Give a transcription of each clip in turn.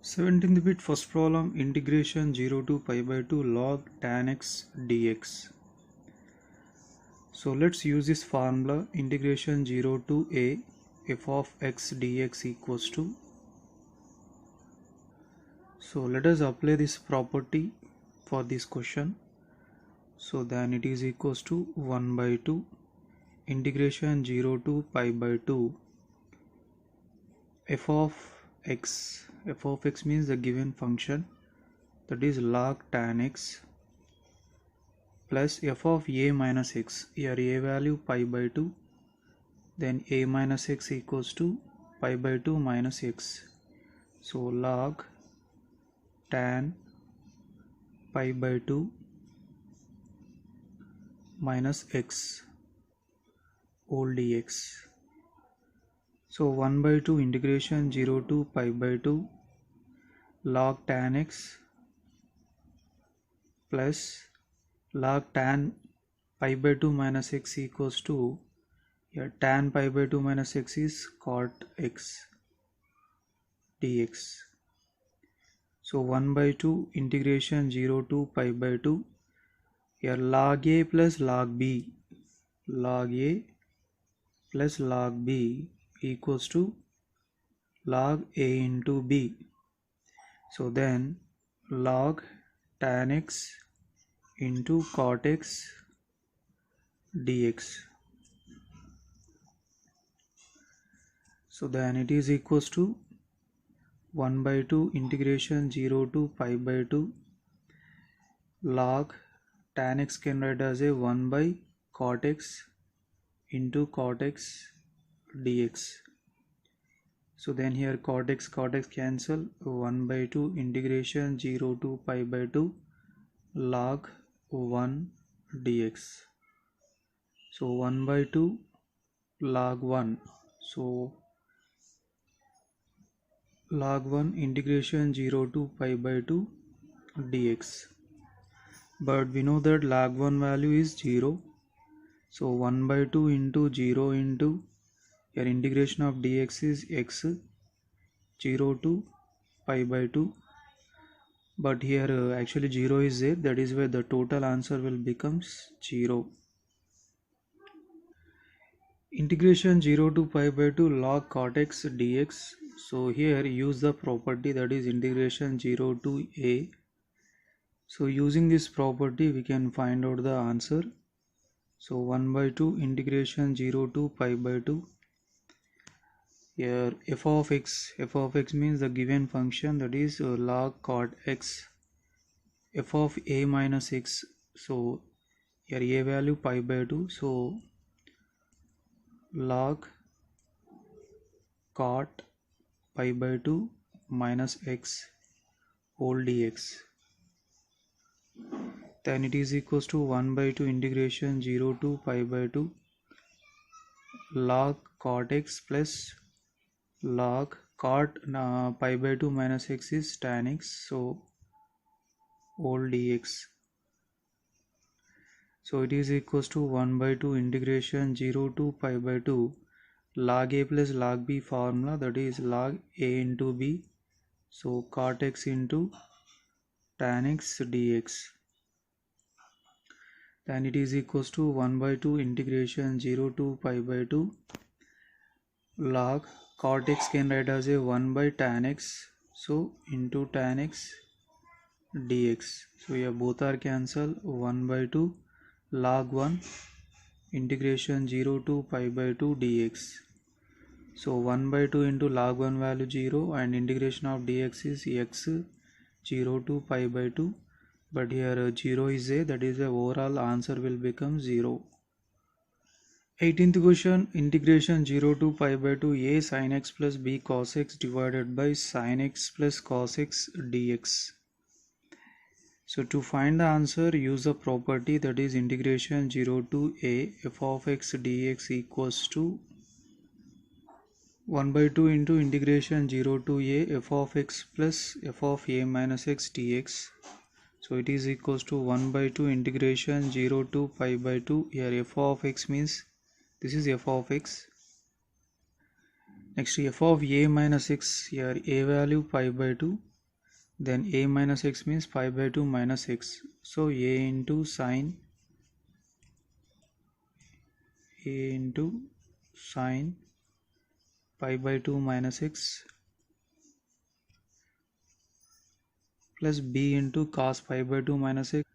17th bit first problem, integration 0 to pi by 2 log tan x dx. So let's use this formula, integration 0 to a f of x dx equals to. So let us apply this property for this question. So then it is equals to 1 by 2 integration 0 to pi by 2 f of x. F of x means the given function, that is log tan x, plus f of a minus x. Here a value pi by 2, then a minus x equals to pi by 2 minus x. So log tan pi by 2 minus x whole dx. So 1 by 2 integration 0 to pi by 2 log tan x plus log tan pi by 2 minus x equals to, here tan pi by 2 minus x is cot x dx. So 1 by 2 integration 0 to pi by 2, here log a plus log b, log a plus log b equals to log a into b. So then log tan x into cot x dx. So then it is equals to 1 by 2 integration 0 to pi by 2 log tan x can write as a 1 by cot x into cot x dx. So then here cot x cancel, 1 by 2 integration 0 to pi by 2 log 1 dx. So 1 by 2 log 1. So log 1 integration 0 to pi by 2 dx. But we know that log 1 value is 0. So 1 by 2 into 0 into, your integration of dx is x 0 to pi by 2. But here actually 0 is there, that is why the total answer will becomes 0. Integration 0 to pi by 2 log cot x dx. So here use the property, that is integration 0 to a. So using this property we can find out the answer. So 1 by 2 integration 0 to pi by 2. Here f of x means the given function, that is log cot x, f of a minus x. So here a value pi by 2, so log cot pi by 2 minus x whole dx. Then it is equals to 1 by 2 integration 0 to pi by 2 log cot x plus log cot pi by 2 minus x is tan x, so whole dx. So it is equals to 1 by 2 integration 0 to pi by 2 log a plus log b formula, that is log a into b, so cot x into tan x dx. Then it is equals to 1 by 2 integration 0 to pi by 2 log cot x can write as a 1 by tan x, so into tan x dx. So here both are cancel, 1 by 2 log 1 integration 0 to pi by 2 dx. So 1 by 2 into log 1 value 0 and integration of dx is x 0 to pi by 2, but here 0 is a, that is the overall answer will become 0. 18th question, integration 0 to pi by 2 a sin x plus b cos x divided by sin x plus cos x dx. So to find the answer, use the property, that is integration 0 to a f of x dx equals to 1 by 2 into integration 0 to a f of x plus f of a minus x dx. So it is equals to 1 by 2 integration 0 to pi by 2. Here f of x means this is f of x. Next f of a minus x, here a value pi by 2 then a minus x means pi by 2 minus x, so a into sine pi by 2 minus x plus b into cos pi by 2 minus x,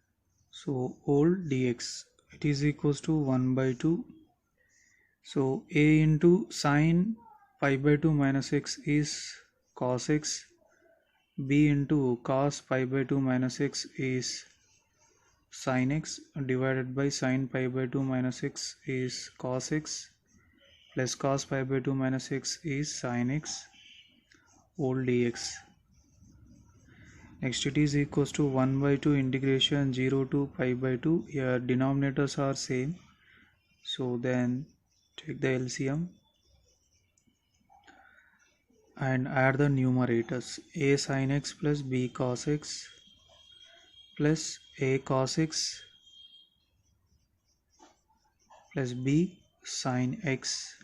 so whole dx, it is equals to 1 by 2. So a into sine pi by 2 minus x is cos x, b into cos pi by 2 minus x is sin x, divided by sin pi by 2 minus x is cos x, plus cos pi by 2 minus x is sin x whole dx. Next it is equals to 1 by 2 integration 0 to pi by 2. Here denominators are same, so then take the LCM and add the numerators. A sin x plus b cos x plus a cos x plus b sin x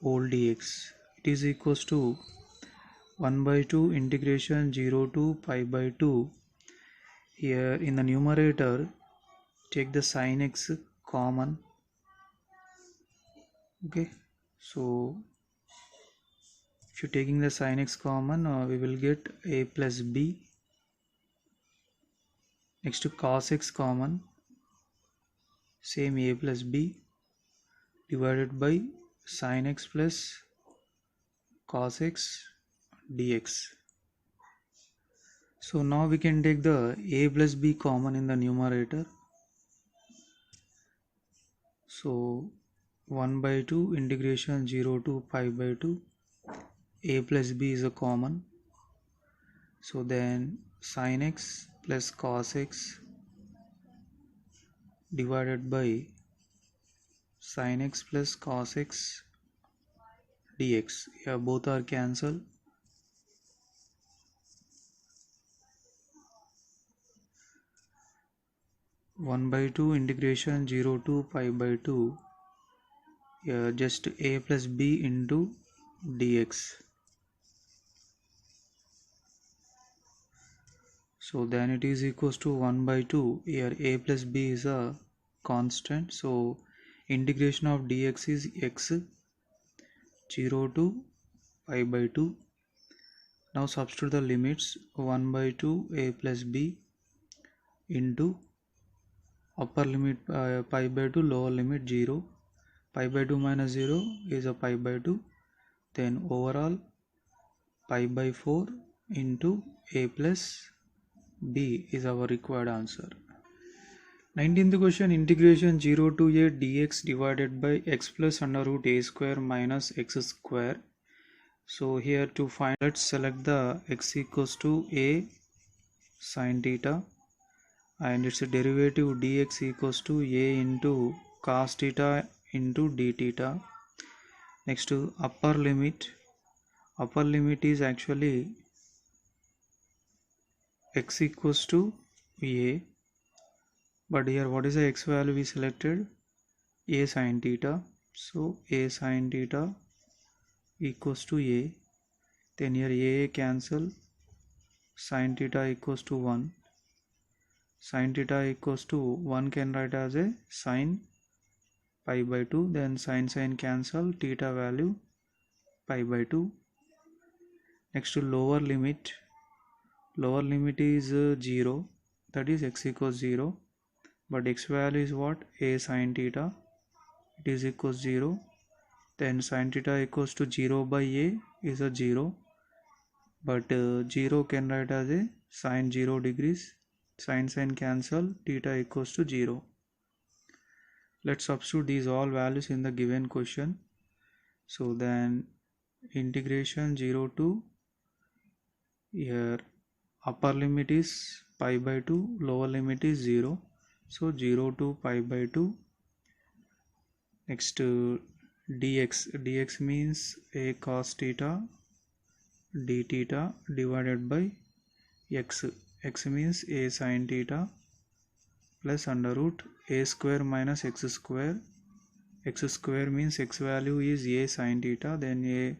whole dx. It is equals to 1 by 2 integration 0 to pi by 2. Here in the numerator take the sin x common. Okay, so if you're taking the sin x common, we will get a plus b. Next to cos x common, same a plus b divided by sin x plus cos x dx. So now we can take the a plus b common in the numerator. So 1 by 2 integration 0 to pi by 2, a plus b is a common, so then sin x plus cos x divided by sin x plus cos x dx. Here both are cancelled. One by 2 integration 0 to pi by 2, here just a plus b into dx. So then it is equals to 1 by 2. Here a plus b is a constant, so integration of dx is x 0 to pi by 2. Now substitute the limits. 1 by 2 a plus b into upper limit pi by 2, lower limit 0, pi by 2 minus 0 is a pi by 2, then overall pi by 4 into a plus b is our required answer. 19th question, integration 0 to a dx divided by x plus under root a square minus x square. So here to find, let's select the x equals to a sin theta and its derivative dx equals to a into cos theta into d theta. Next to upper limit is actually x equals to a, but here what is the x value we selected? A sin theta, so a sin theta equals to a, then here a cancel, sin theta equals to 1, sin theta equals to 1 can write as a sin pi by 2, then sin cancel, theta value pi by 2. Next to lower limit is 0, that is x equals 0, but x value is what? A sin theta, it is equals 0, then sin theta equals to 0 by a is a 0, but 0 can write as a sin 0 degrees, sin cancel, theta equals to 0. Let's substitute these all values in the given question. So then integration 0 to, here upper limit is pi by 2, lower limit is 0, so 0 to pi by 2. Next dx means a cos theta d theta divided by x means a sin theta plus under root a square minus x square. X square means x value is a sin theta, then a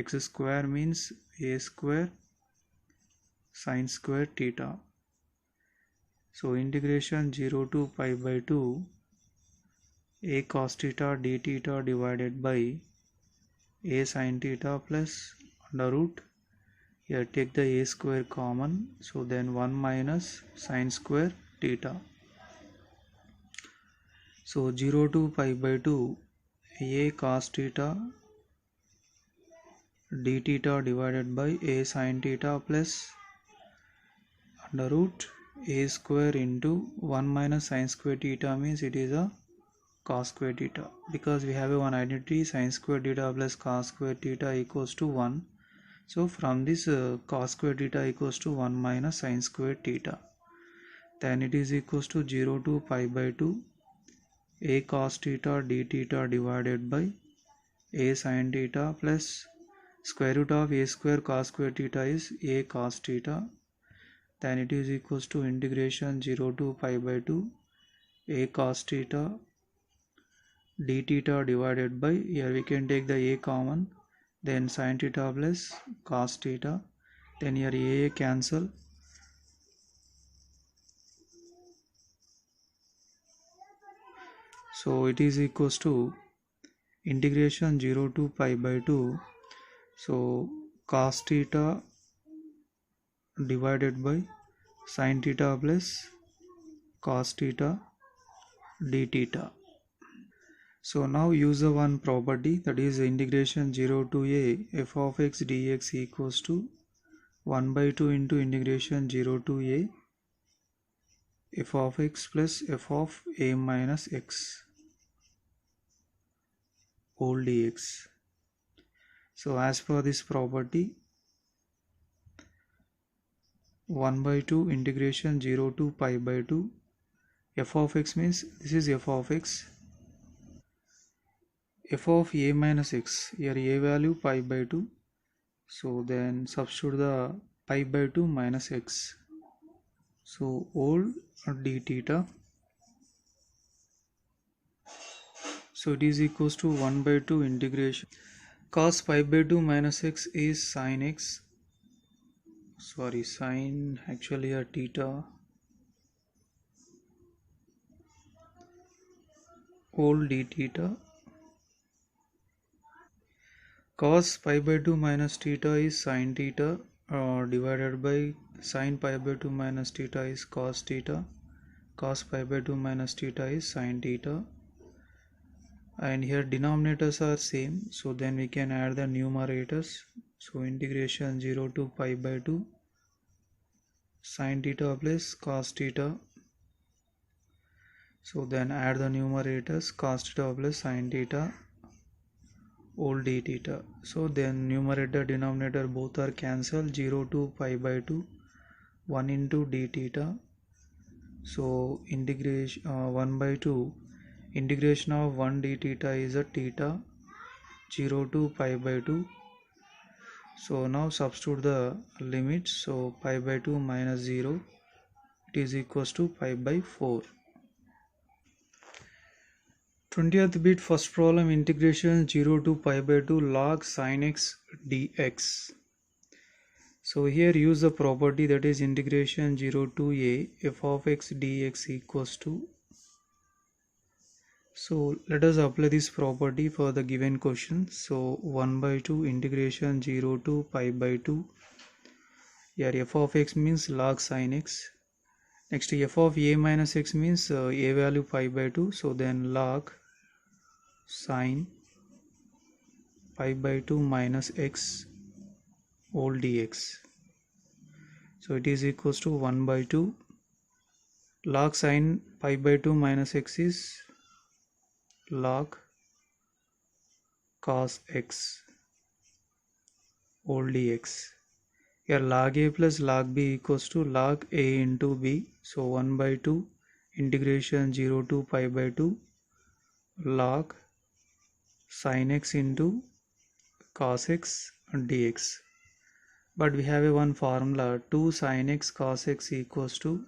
x square means a square sine square theta. So integration 0 to pi by 2 a cos theta d theta divided by a sin theta plus under root, here take the a square common, so then 1 minus sine square theta. So 0 to pi by 2 a cos theta d theta divided by a sin theta plus under root a square into 1 minus sine square theta, means it is a cos square theta, because we have a one identity sine square theta plus cos square theta equals to 1. So from this cos square theta equals to 1 minus sine square theta, then it is equals to 0 to pi by 2 a cos theta d theta divided by a sin theta plus square root of a square cos square theta is a cos theta, then it is equals to integration 0 to pi by 2 a cos theta d theta divided by, here we can take the a common, then sin theta plus cos theta, then here a cancel, so it is equals to integration 0 to pi by 2, so cos theta divided by sin theta plus cos theta d theta. So now use the one property, that is integration 0 to a f of x dx equals to 1 by 2 into integration 0 to a f of x plus f of a minus x whole dx. So as per this property, 1 by 2 integration 0 to pi by 2 f of x, means this is f of x, f of a minus x, here a value pi by 2, so then substitute the pi by 2 minus x, so whole d theta, so it is equals to 1 by 2 integration cos pi by 2 minus x is sin x, sorry sin actually a theta whole d theta, cos pi by 2 minus theta is sin theta divided by sin pi by 2 minus theta is cos theta, cos pi by 2 minus theta is sin theta, and here denominators are same, so then we can add the numerators, so integration 0 to pi by 2 sin theta plus cos theta, so then add the numerators cos theta plus sin theta whole d theta, so then numerator denominator both are cancelled, 0 to pi by 2 1 into d theta, so integration 1 by 2 integration of 1 d theta is a theta 0 to pi by 2, so now substitute the limits, so pi by 2 minus 0, it is equals to pi by 4. 20th bit first problem, integration 0 to pi by 2 log sin x dx. So here use the property, that is integration 0 to a f of x dx equals to, so let us apply this property for the given question. So 1 by 2 integration 0 to pi by 2, here f of x means log sin x, next f of a minus x means a value pi by 2, so then log sin pi by 2 minus x whole dx, so it is equals to 1 by 2 log sin pi by 2 minus x is log cos x whole dx, here log a plus log b equals to log a into b, so 1 by 2 integration 0 to pi by 2 log sin x into cos x dx, but we have a one formula, 2 sin x cos x equals to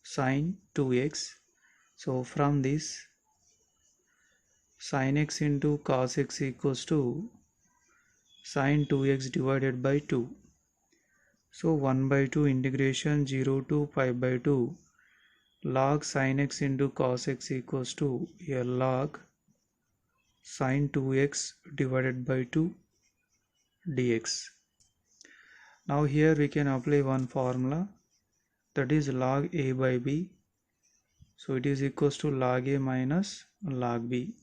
sin 2x, so from this sin x into cos x equals to sin 2x divided by 2, So 1 by 2 integration 0 to pi by 2 log sin x into cos x equals to a log sin 2x divided by 2 dx. Now here we can apply one formula, that is log a by b. So it is equals to log a minus log b.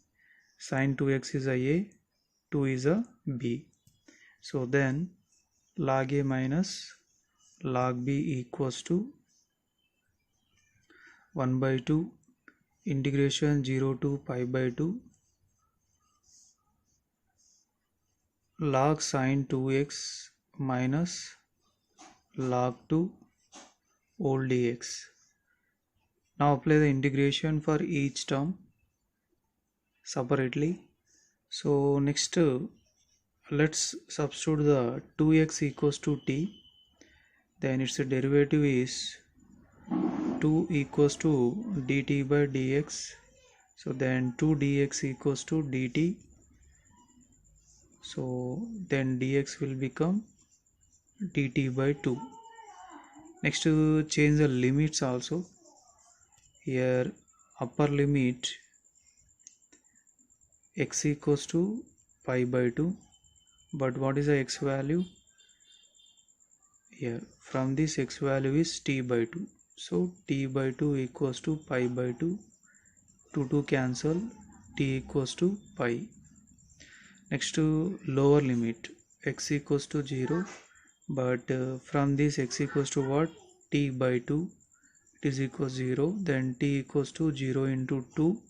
Sin 2x is a, 2 is a b. So then log a minus log b equals to 1 by 2 integration 0 to pi by 2 log sin 2x minus log 2 whole dx. Now apply the integration for each term separately. So next let's substitute the 2x equals to t, then its derivative is 2 equals to dt by dx. So then 2 dx equals to dt. So then dx will become dt by 2. Next to change the limits also. Here upper limit x equals to pi by 2, but what is the x value? Here from this x value is t by 2. So t by 2 equals to pi by 2. 2 cancel, t equals to pi. Next to lower limit x equals to 0, but from this x equals to what? T by 2, it is equals 0, then t equals to 0 into 2,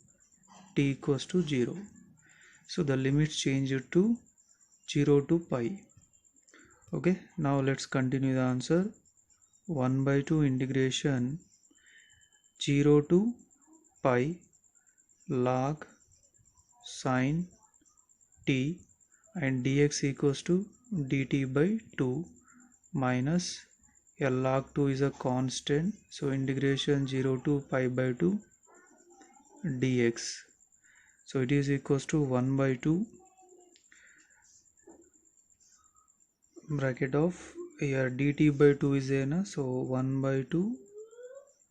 t equals to 0. So the limits change to 0 to pi. Okay, now let's continue the answer. 1 by 2 integration 0 to pi log sin t and dx equals to dt by 2 minus a log 2 is a constant, so integration 0 to pi by 2 dx. So it is equals to 1 by 2 bracket of here dt by 2 is there na, so 1 by 2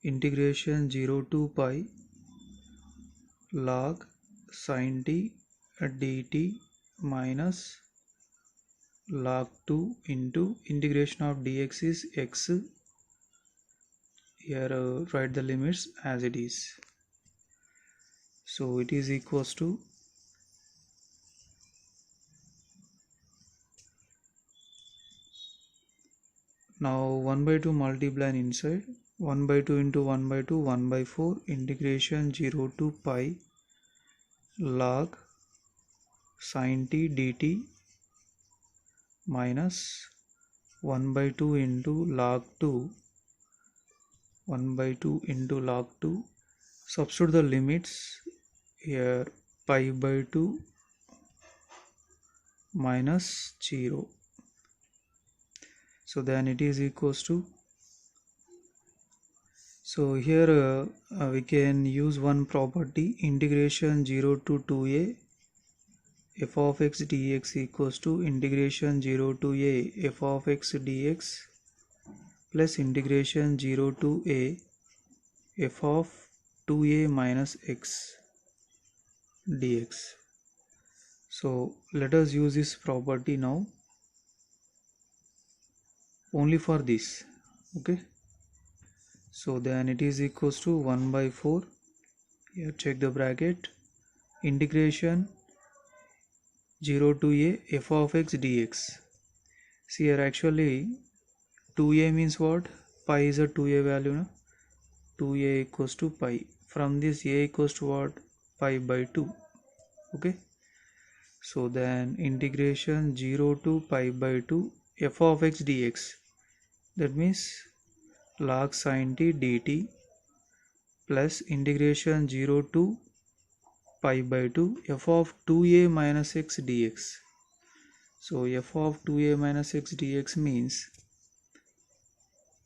integration 0 to pi log sin t dt minus log 2 into integration of dx is x. Here write the limits as it is. So it is equals to now 1 by 2 multiply inside 1 by 2 into 1 by 2 1 by 4 integration 0 to pi log sin t dt minus 1 by 2 into log 2 1 by 2 into log 2. Substitute the limits here pi by 2 minus 0. So then it is equals to, so here we can use one property, integration 0 to 2a f of x dx equals to integration 0 to a f of x dx plus integration 0 to a f of 2a minus x dx. So let us use this property now only for this. Okay, so then it is equals to 1 by 4, here check the bracket, integration 0 to a f of x dx. See here actually 2a means what? Pi is a 2a value na? 2a equals to pi. From this a equals to what? Pi by 2. Okay, so then integration 0 to pi by 2 f of x dx, that means log sin t dt plus integration 0 to pi by 2 f of 2a minus x dx. So f of 2a minus x dx means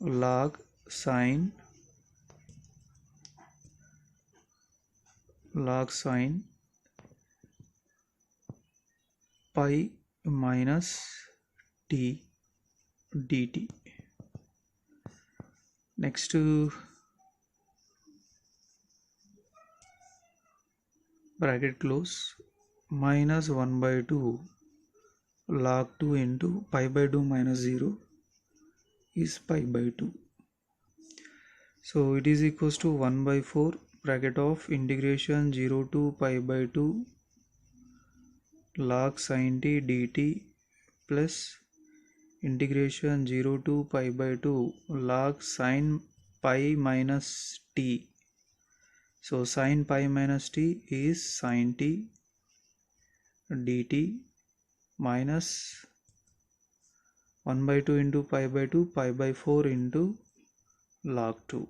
log sin pi minus t dt. Next, bracket close, minus 1 by 2 log 2 into pi by 2 minus 0 is pi by 2. So it is equals to 1 by 4 bracket of integration 0 to pi by 2 log sin t dt plus integration 0 to pi by 2 log sin pi minus t. So sin pi minus t is sin t dt minus 1 by 2 into pi by 2 pi by 4 into log 2.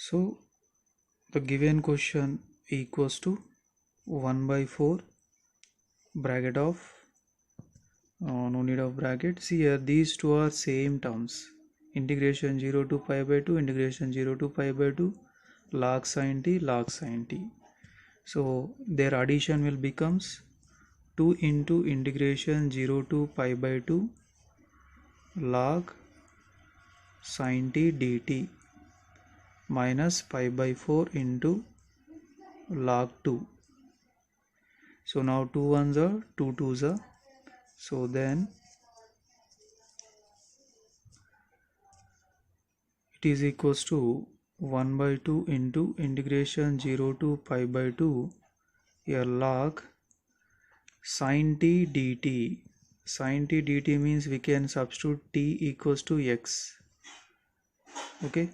So the given question equals to 1 by 4 bracket of no need of bracket. See here, these two are same terms, integration 0 to pi by 2 integration 0 to pi by 2 log sin t log sin t. So their addition will becomes 2 into integration 0 to pi by 2 log sin t dt minus pi by 4 into log 2. So now 2 ones are 2 twos are, so then it is equals to 1 by 2 into integration 0 to pi by 2 here log sin t dt. Sin t dt means we can substitute t equals to x. Okay,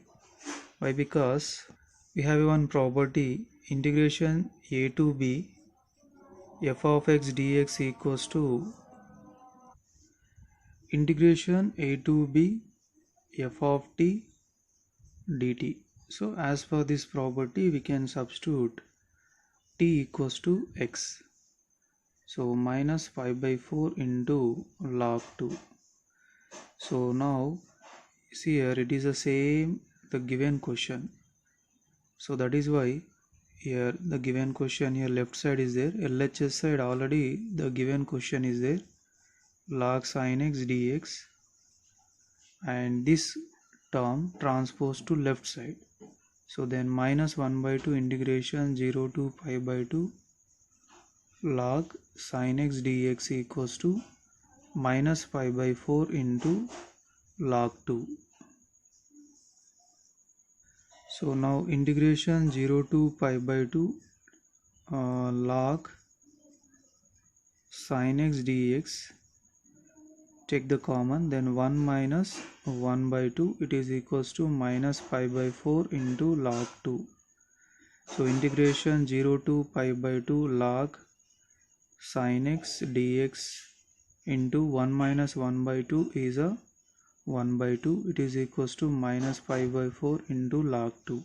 why? Because we have one property, integration a to b f of x dx equals to integration a to b f of t dt. So as per this property we can substitute t equals to x. So minus 5 by 4 into log 2. So now see here, it is the same the given question. So that is why here the given question here left side is there, LHS side already the given question is there, log sin x dx, and this term transposed to left side. So then minus 1 by 2 integration 0 to pi by 2 log sin x dx equals to minus pi by 4 into log 2. So now integration 0 to pi by 2 log sin x dx, take the common, then 1 minus 1 by 2 it is equals to minus pi by 4 into log 2. So integration 0 to pi by 2 log sin x dx into 1 minus 1 by 2 is a 1 by 2, it is equals to minus pi by 4 into log 2.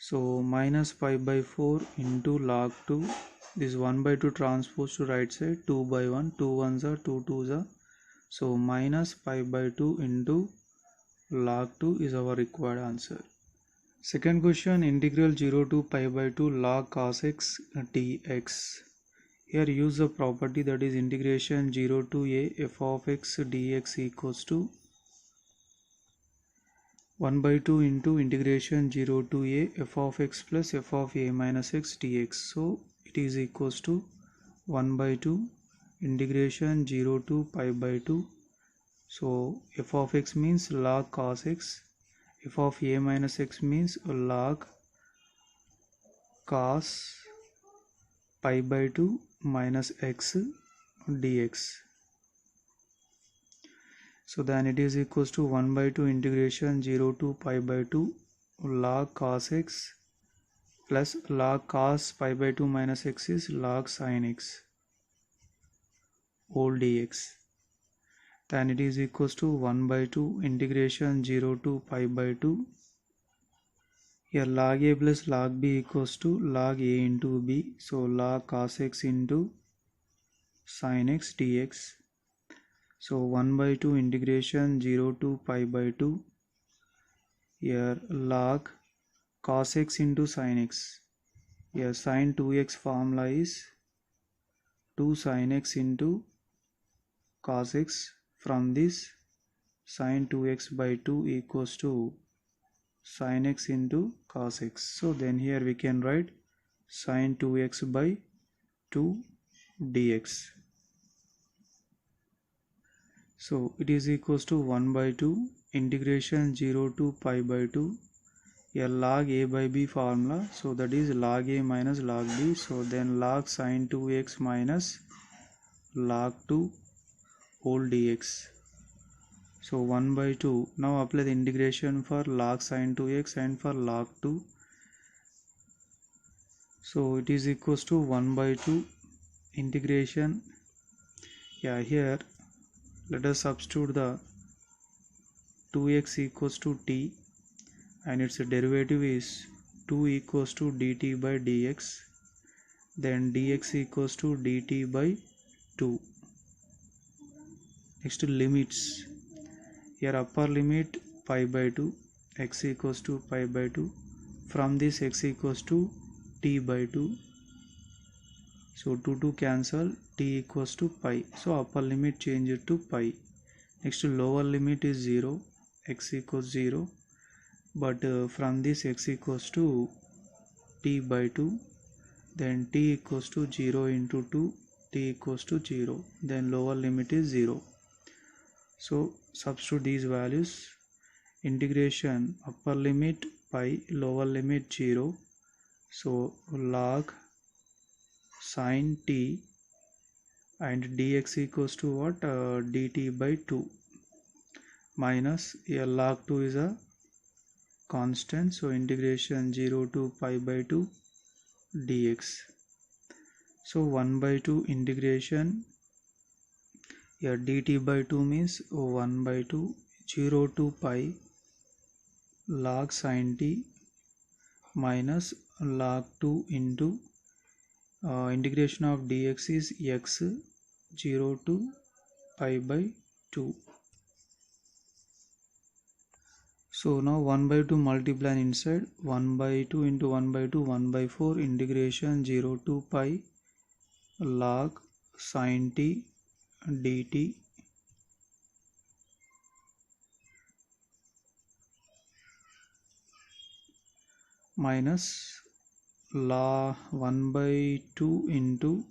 So minus pi by 4 into log 2, this 1 by 2 transpose to right side, 2 by 1, 2 ones are 2 twos are, so minus pi by 2 into log 2 is our required answer. Second question, integral 0 to pi by 2 log cos x dx. Here use the property, that is integration 0 to a f of x dx equals to 1 by 2 into integration 0 to a f of x plus f of a minus x dx. So it is equals to 1 by 2 integration 0 to pi by 2. So f of x means log cos x, f of a minus x means log cos pi by 2 minus x dx. So then it is equals to 1 by 2 integration 0 to pi by 2 log cos x plus log cos pi by 2 minus x is log sin x whole dx. Then it is equals to 1 by 2 integration 0 to pi by 2. Here log a plus log b equals to log a into b. So log cos x into sin x dx. So 1 by 2 integration 0 to pi by 2. Here log cos x into sin x. Here sin 2x formula is 2 sin x into cos x. From this sine 2x by 2 equals to sin x into cos x. So then here we can write sine 2x by 2 dx. So it is equals to 1 by 2 integration 0 to pi by 2 a log a by b formula, so that is log a minus log b. So then log sine 2x minus log 2 whole dx. So 1 by 2. Now apply the integration for log sine 2x and for log 2. So it is equals to 1 by 2 integration. Yeah, here let us substitute the 2x equals to t and its derivative is 2 equals to dt by dx. Then dx equals to dt by 2. Next limits. Here upper limit pi by 2, x equals to pi by 2. From this x equals to t by 2. So 2 cancel, t equals to pi. So upper limit change it to pi. Next lower limit is 0, x equals 0. But from this x equals to t by 2. Then t equals to 0 into 2, t equals to 0. Then lower limit is 0. So substitute these values. Integration upper limit pi, lower limit 0. So log sine t and dx equals to what? Dt by 2 minus a log 2 is a constant. So integration 0 to pi by 2 dx. So 1 by 2 integration. Here dt by 2 means 1 by 2 0 to pi log sine t minus log 2 into integration of dx is x 0 to pi by 2. So now 1 by 2 multiply inside 1 by 2 into 1 by 2 1 by 4 integration 0 to pi log sine t dt minus log 1 by 2 into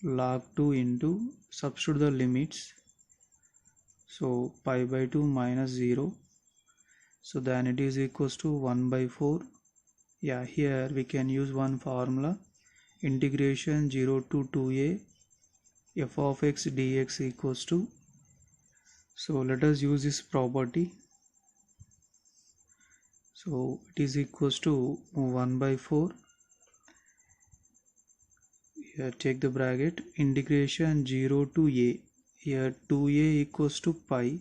log 2 into substitute the limits. So pi by 2 minus 0. So then it is equals to 1 by 4. Yeah, here we can use one formula. Integration 0 to 2a f of x dx equals to. So let us use this property. So it is equals to 1 by 4. Here take the bracket. Integration 0 to a. Here 2a equals to pi.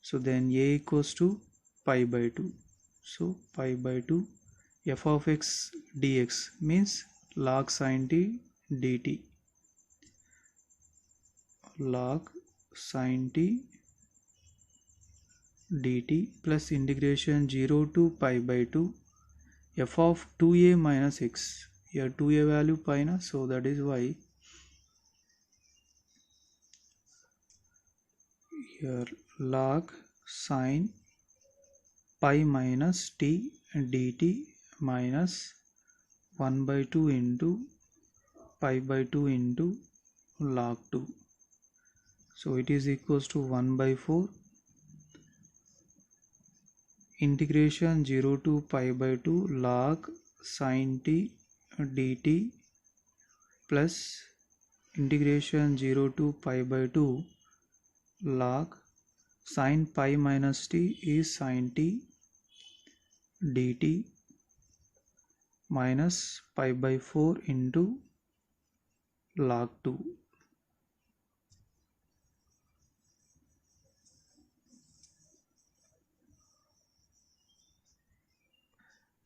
So then a equals to pi by 2. So pi by 2 f of x dx means log sine t dt. Log sine t dt plus integration 0 to pi by 2 f of 2a minus x. Here 2a value pi na, so that is why here log sine pi minus t dt minus 1 by 2 into pi by 2 into log 2. So it is equals to 1 by 4. Integration 0 to pi by 2 log sine t dt plus integration 0 to pi by 2 log sine pi minus t is sine t dt minus pi by 4 into log 2.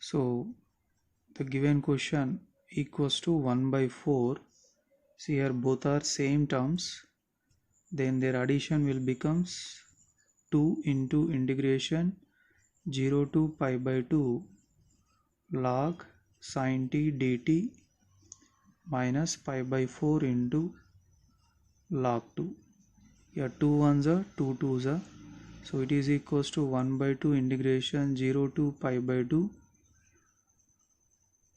So the given question equals to 1 by 4. See here both are same terms. Then their addition will becomes 2 into integration 0 to pi by 2 log sine t dt minus pi by 4 into log 2. Yeah, 2 ones are 2 twos are. So it is equals to 1 by 2 integration 0 to pi by 2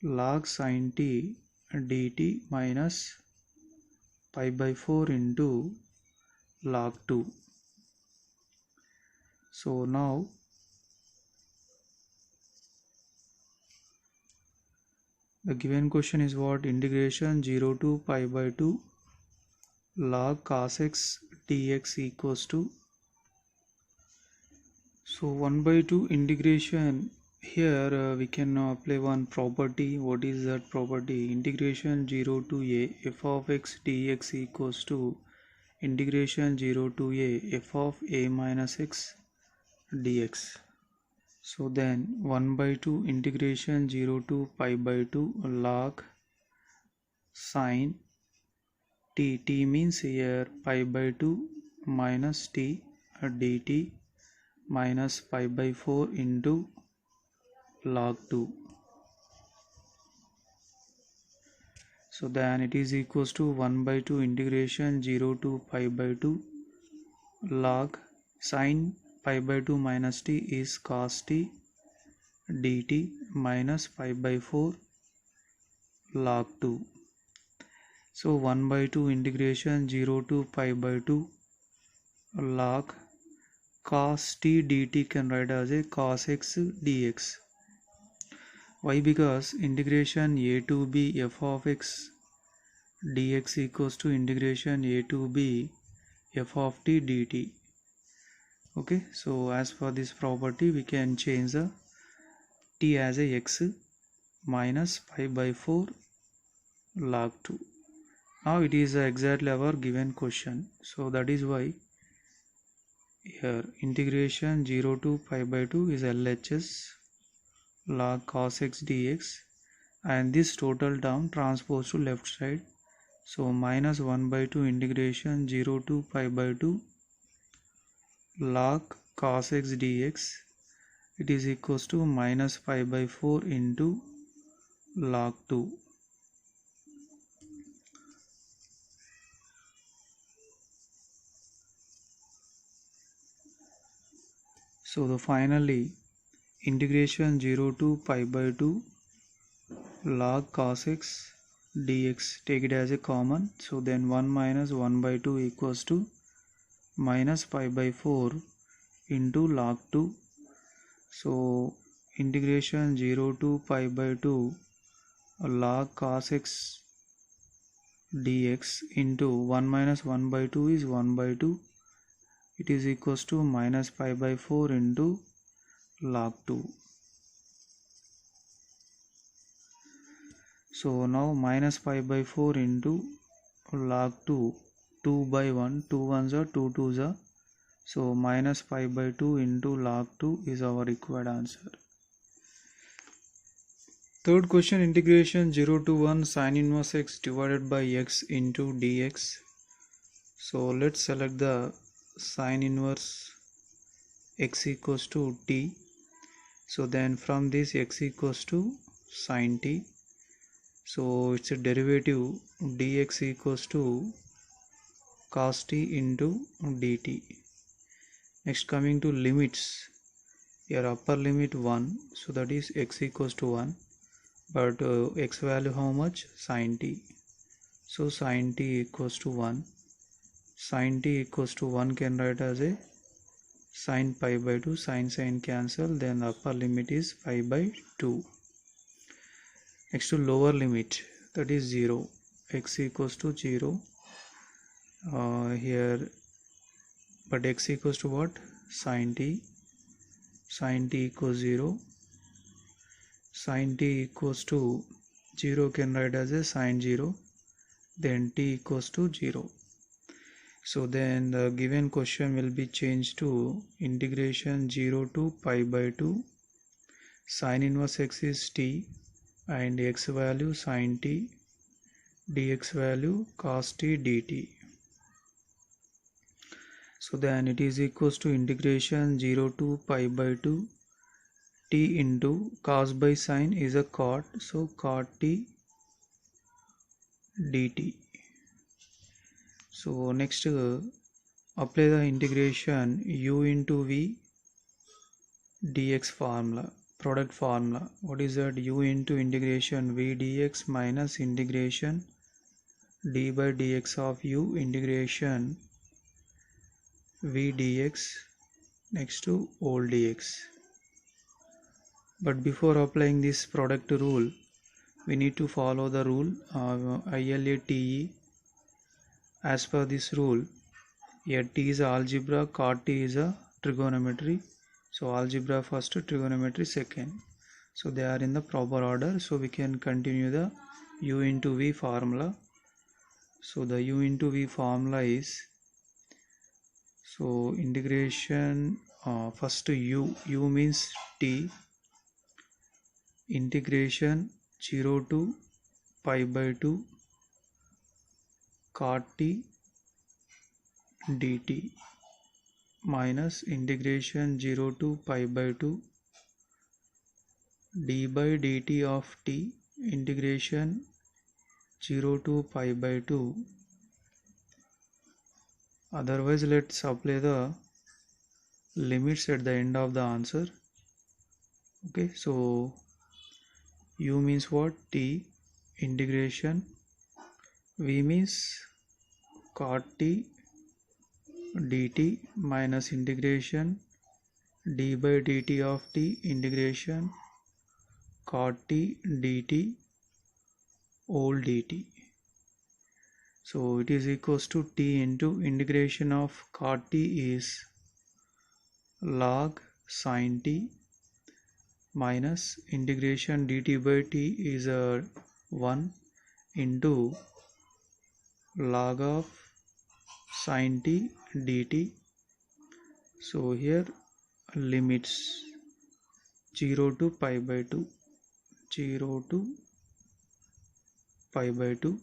log sin t dt minus pi by 4 into log 2. So now the given question is what? Integration 0 to pi by 2 log cos x dx equals to, so 1 by 2 integration. Here we can apply one property. What is that property? Integration 0 to a f of x dx equals to integration 0 to a f of a minus x dx. So then 1 by 2 integration 0 to pi by 2 log sin t means here pi by 2 minus t dt minus pi by 4 into log 2. So then it is equals to 1 by 2 integration 0 to pi by 2 log sin pi by 2 minus t is cos t dt minus pi by 4 log 2. So 1 by 2 integration 0 to pi by 2 log cos t dt can write as a cos x dx. Why? Because integration a to b f of x dx equals to integration a to b f of t dt. Okay, so as for this property we can change the t as a x minus pi by 4 log 2. Now it is exactly our given question, so that is why here integration 0 to pi by 2 is LHS log cos x dx, and this total term transposed to left side, so minus 1 by 2 integration 0 to pi by 2 log cos x dx, it is equals to minus pi by 4 into log 2. So the finally integration 0 to pi by 2 log cos x dx, take it as a common, so then 1 minus 1 by 2 equals to minus pi by 4 into log 2. So integration 0 to pi by 2 log cos x dx into 1 minus 1 by 2 is 1 by 2, it is equals to minus pi by 4 into log 2. So now minus pi by 4 into log 2, 2 by 1, 2 ones are 2 twos are, so minus pi by 2 into log 2 is our required answer. Third question, integration 0 to 1 sin inverse x divided by x into dx. So let's select the sin inverse x equals to t. So then from this x equals to sin t, so it's a derivative dx equals to cos t into dt. Next coming to limits, your upper limit 1, so that is x equals to 1, but x value how much? Sin t. So sin t equals to 1, sin t equals to 1 can write as a sin pi by 2, sin cancel, then upper limit is pi by 2. Next to lower limit, that is 0, x equals to 0 here, but x equals to what? Sin t equals 0, sin t equals to 0 can write as a sin 0, then t equals to 0. So then the given question will be changed to integration 0 to pi by 2 sin inverse x is t and x value sin t, dx value cos t dt. So then it is equals to integration 0 to pi by 2 t into cos by sin is a cot, so cot t dt. So next apply the integration u into v dx formula, product formula. What is that? U into integration v dx minus integration d by dx of u integration v dx next to old dx. But before applying this product rule, we need to follow the rule ILATE. As per this rule, here T is algebra, cot T is a trigonometry. So algebra first, trigonometry second. So they are in the proper order. So we can continue the u into v formula. So the u into v formula is, so integration first u means T, integration 0 to pi by 2 cot T dt minus integration 0 to pi by 2 d by dt of t integration 0 to pi by 2. Otherwise, let's apply the limits at the end of the answer. Okay, so u means what? T, integration v means cot t dt minus integration d by dt of t integration cot t dt old dt. So it is equals to t into integration of cot t is log sin t minus integration dt by t is 1 into log of sin t dt. So here limits 0 to pi by 2, 0 to pi by 2.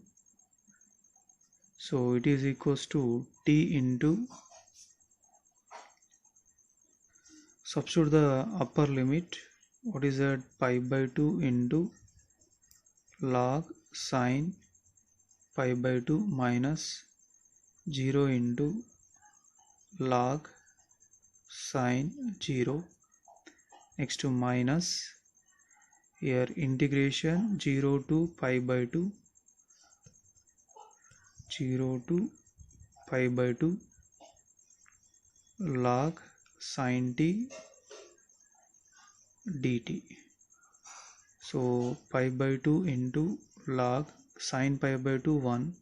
So it is equals to t into, substitute the upper limit. What is that? Pi by 2 into log sin pi by 2 minus 0 into log sin 0. Next to minus, here integration 0 to pi by 2, 0 to pi by 2 log sin t dt. So pi by 2 into log sin pi by 2 1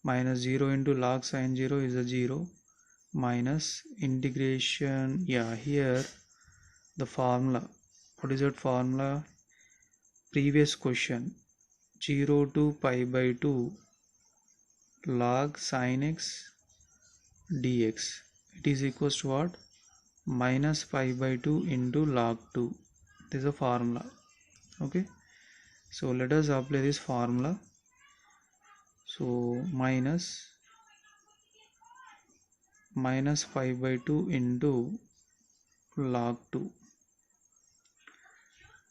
minus 0 into log sin 0 is a 0 minus integration, here the formula. What is that formula? Previous question, 0 to pi by 2 log sin x dx. It is equals to what? Minus pi by 2 into log 2. This is a formula. Okay, so let us apply this formula. So minus pi by 2 into log 2.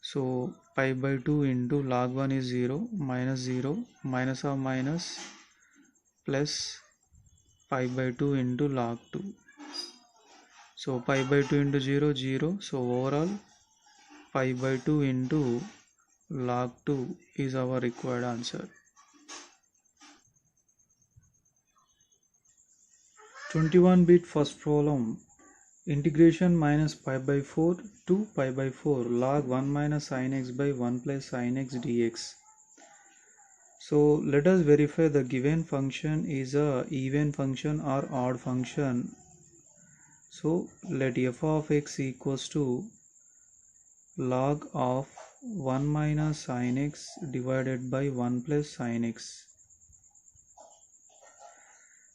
So pi by 2 into log 1 is 0, minus 0, minus of minus, plus pi by 2 into log 2. So pi by 2 into 0, 0. So overall pi by 2 into log 2 is our required answer. 21-bit first problem. Integration minus pi by 4 to pi by 4 log 1 minus sin x by 1 plus sin x dx. So let us verify the given function is a even function or odd function. So let f of x equals to log of 1 minus sin x divided by 1 plus sin x.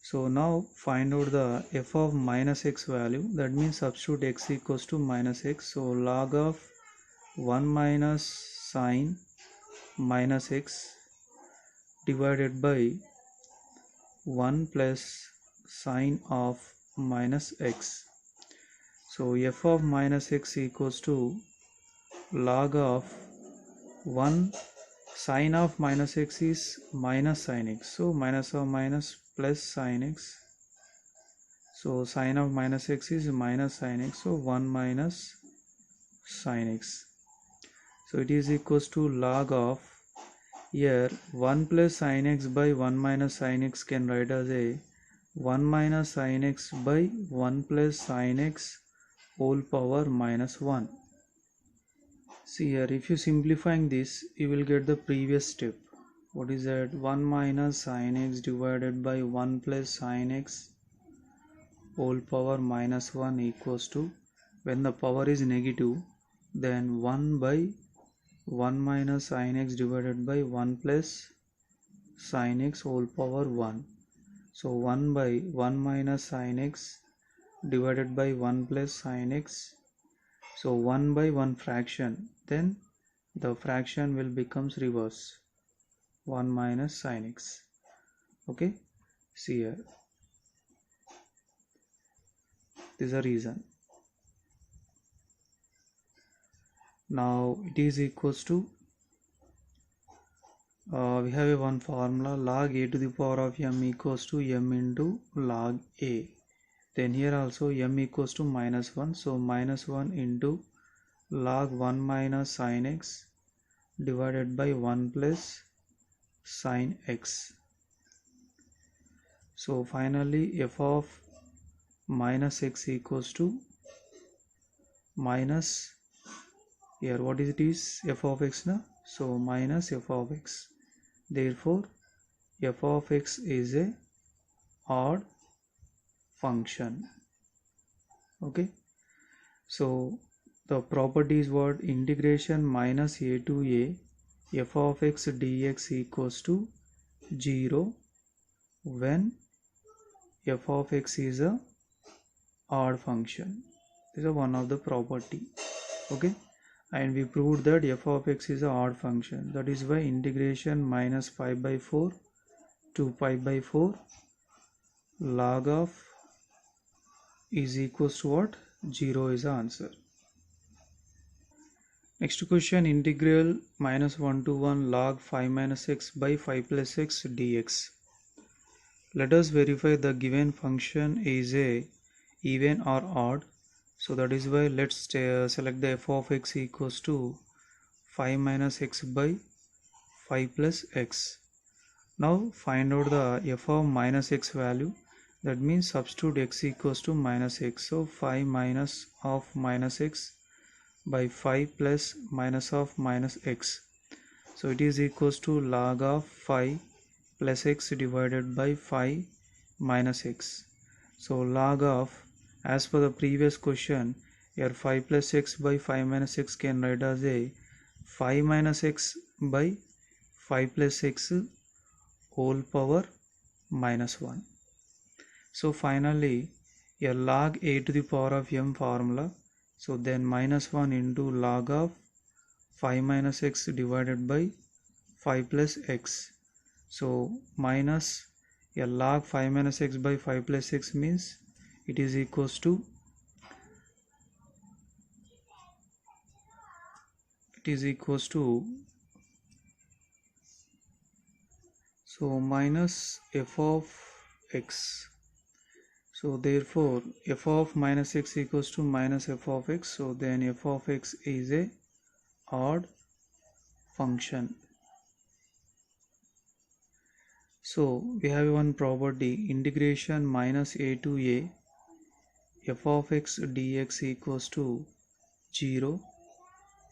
So now find out the f of minus x value. That means substitute x equals to minus x. So log of 1 minus sin minus x divided by 1 plus sin of minus x. So f of minus x equals to log of 1 sin of minus x is minus sin x. So minus of minus plus sin x. So sine of minus x is minus sine x, so 1 minus sine x. So it is equals to log of, here 1 plus sine x by 1 minus sine x can write as a 1 minus sine x by 1 plus sine x whole power minus 1. See here, if you simplifying this, you will get the previous step. What is that? 1 minus sine x divided by 1 plus sine x whole power minus 1 equals to, when the power is negative, then 1 by 1 minus sine x divided by 1 plus sine x whole power 1. So 1 by 1 minus sine x divided by 1 plus sine x. So 1 by 1 fraction, then the fraction will becomes reverse, 1 minus sine x. Okay, see here, this is the reason. Now it is equals to, we have a one formula, log a to the power of m equals to m into log a. Then here also m equals to minus 1, so minus 1 into log 1 minus sine x divided by 1 plus sine x. So finally f of minus x equals to minus, here what is it is f of x now, so minus f of x. Therefore f of x is a odd function. Okay, so the property is what? Integration minus a to a f of x dx equals to 0 when f of x is a odd function. This is one of the property. Okay, and we proved that f of x is a odd function. That is why integration minus pi by 4 to pi by 4 log of is equals to what? 0 is the answer. Next question, integral minus 1 to 1 log 5 minus x by 5 plus x dx. Let us verify the given function is a even or odd. So that is why let's select the f of x equals to 5 minus x by 5 plus x. Now find out the f of minus x value. That means substitute x equals to minus x. So 5 minus of minus x by 5 plus minus of minus x. So it is equals to log of 5 plus x divided by 5 minus x. So log of, as per the previous question, here 5 plus x by 5 minus x can write as a 5 minus x by 5 plus x whole power minus 1. So finally a log a to the power of m formula. So then minus 1 into log of 5 minus x divided by 5 plus x. So minus a log 5 minus x by 5 plus x means it is equals to, so minus f of x. So therefore f of minus x equals to minus f of x. So then f of x is a odd function. So we have one property, integration minus a to a f of x dx equals to 0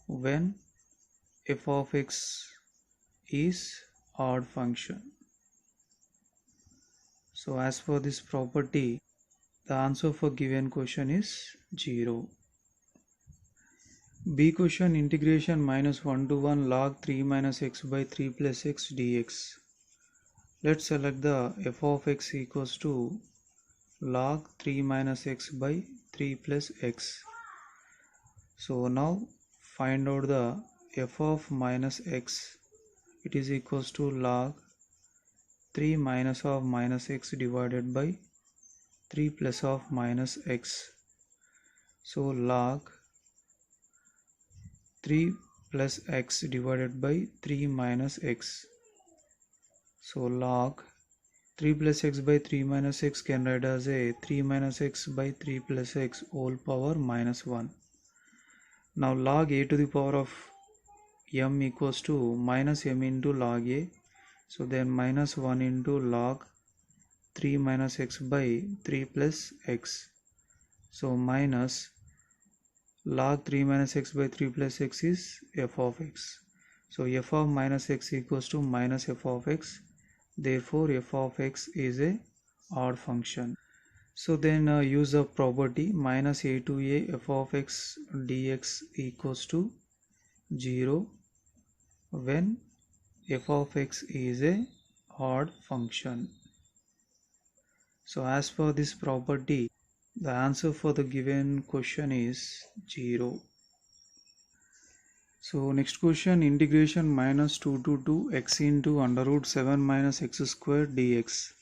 when f of x is odd function. So as for this property, the answer for given question is 0. B question, integration minus 1 to 1 log 3 minus x by 3 plus x dx. Let's select the f of x equals to log 3 minus x by 3 plus x. So now find out the f of minus x. It is equals to log 3 minus of minus x divided by 3 plus of minus x. So log 3 plus x divided by 3 minus x. So log 3 plus x by 3 minus x can write as a 3 minus x by 3 plus x whole power minus 1. Now log a to the power of m equals to minus m into log a. So then minus 1 into log 3 minus x by 3 plus x. So minus log 3 minus x by 3 plus x is f of x. So f of minus x equals to minus f of x. Therefore f of x is a odd function. So then use the property minus a to a f of x dx equals to 0 when f of x is a odd function. So as per this property, the answer for the given question is 0. So next question, integration minus 2 to 2 x into under root 7 minus x squared dx.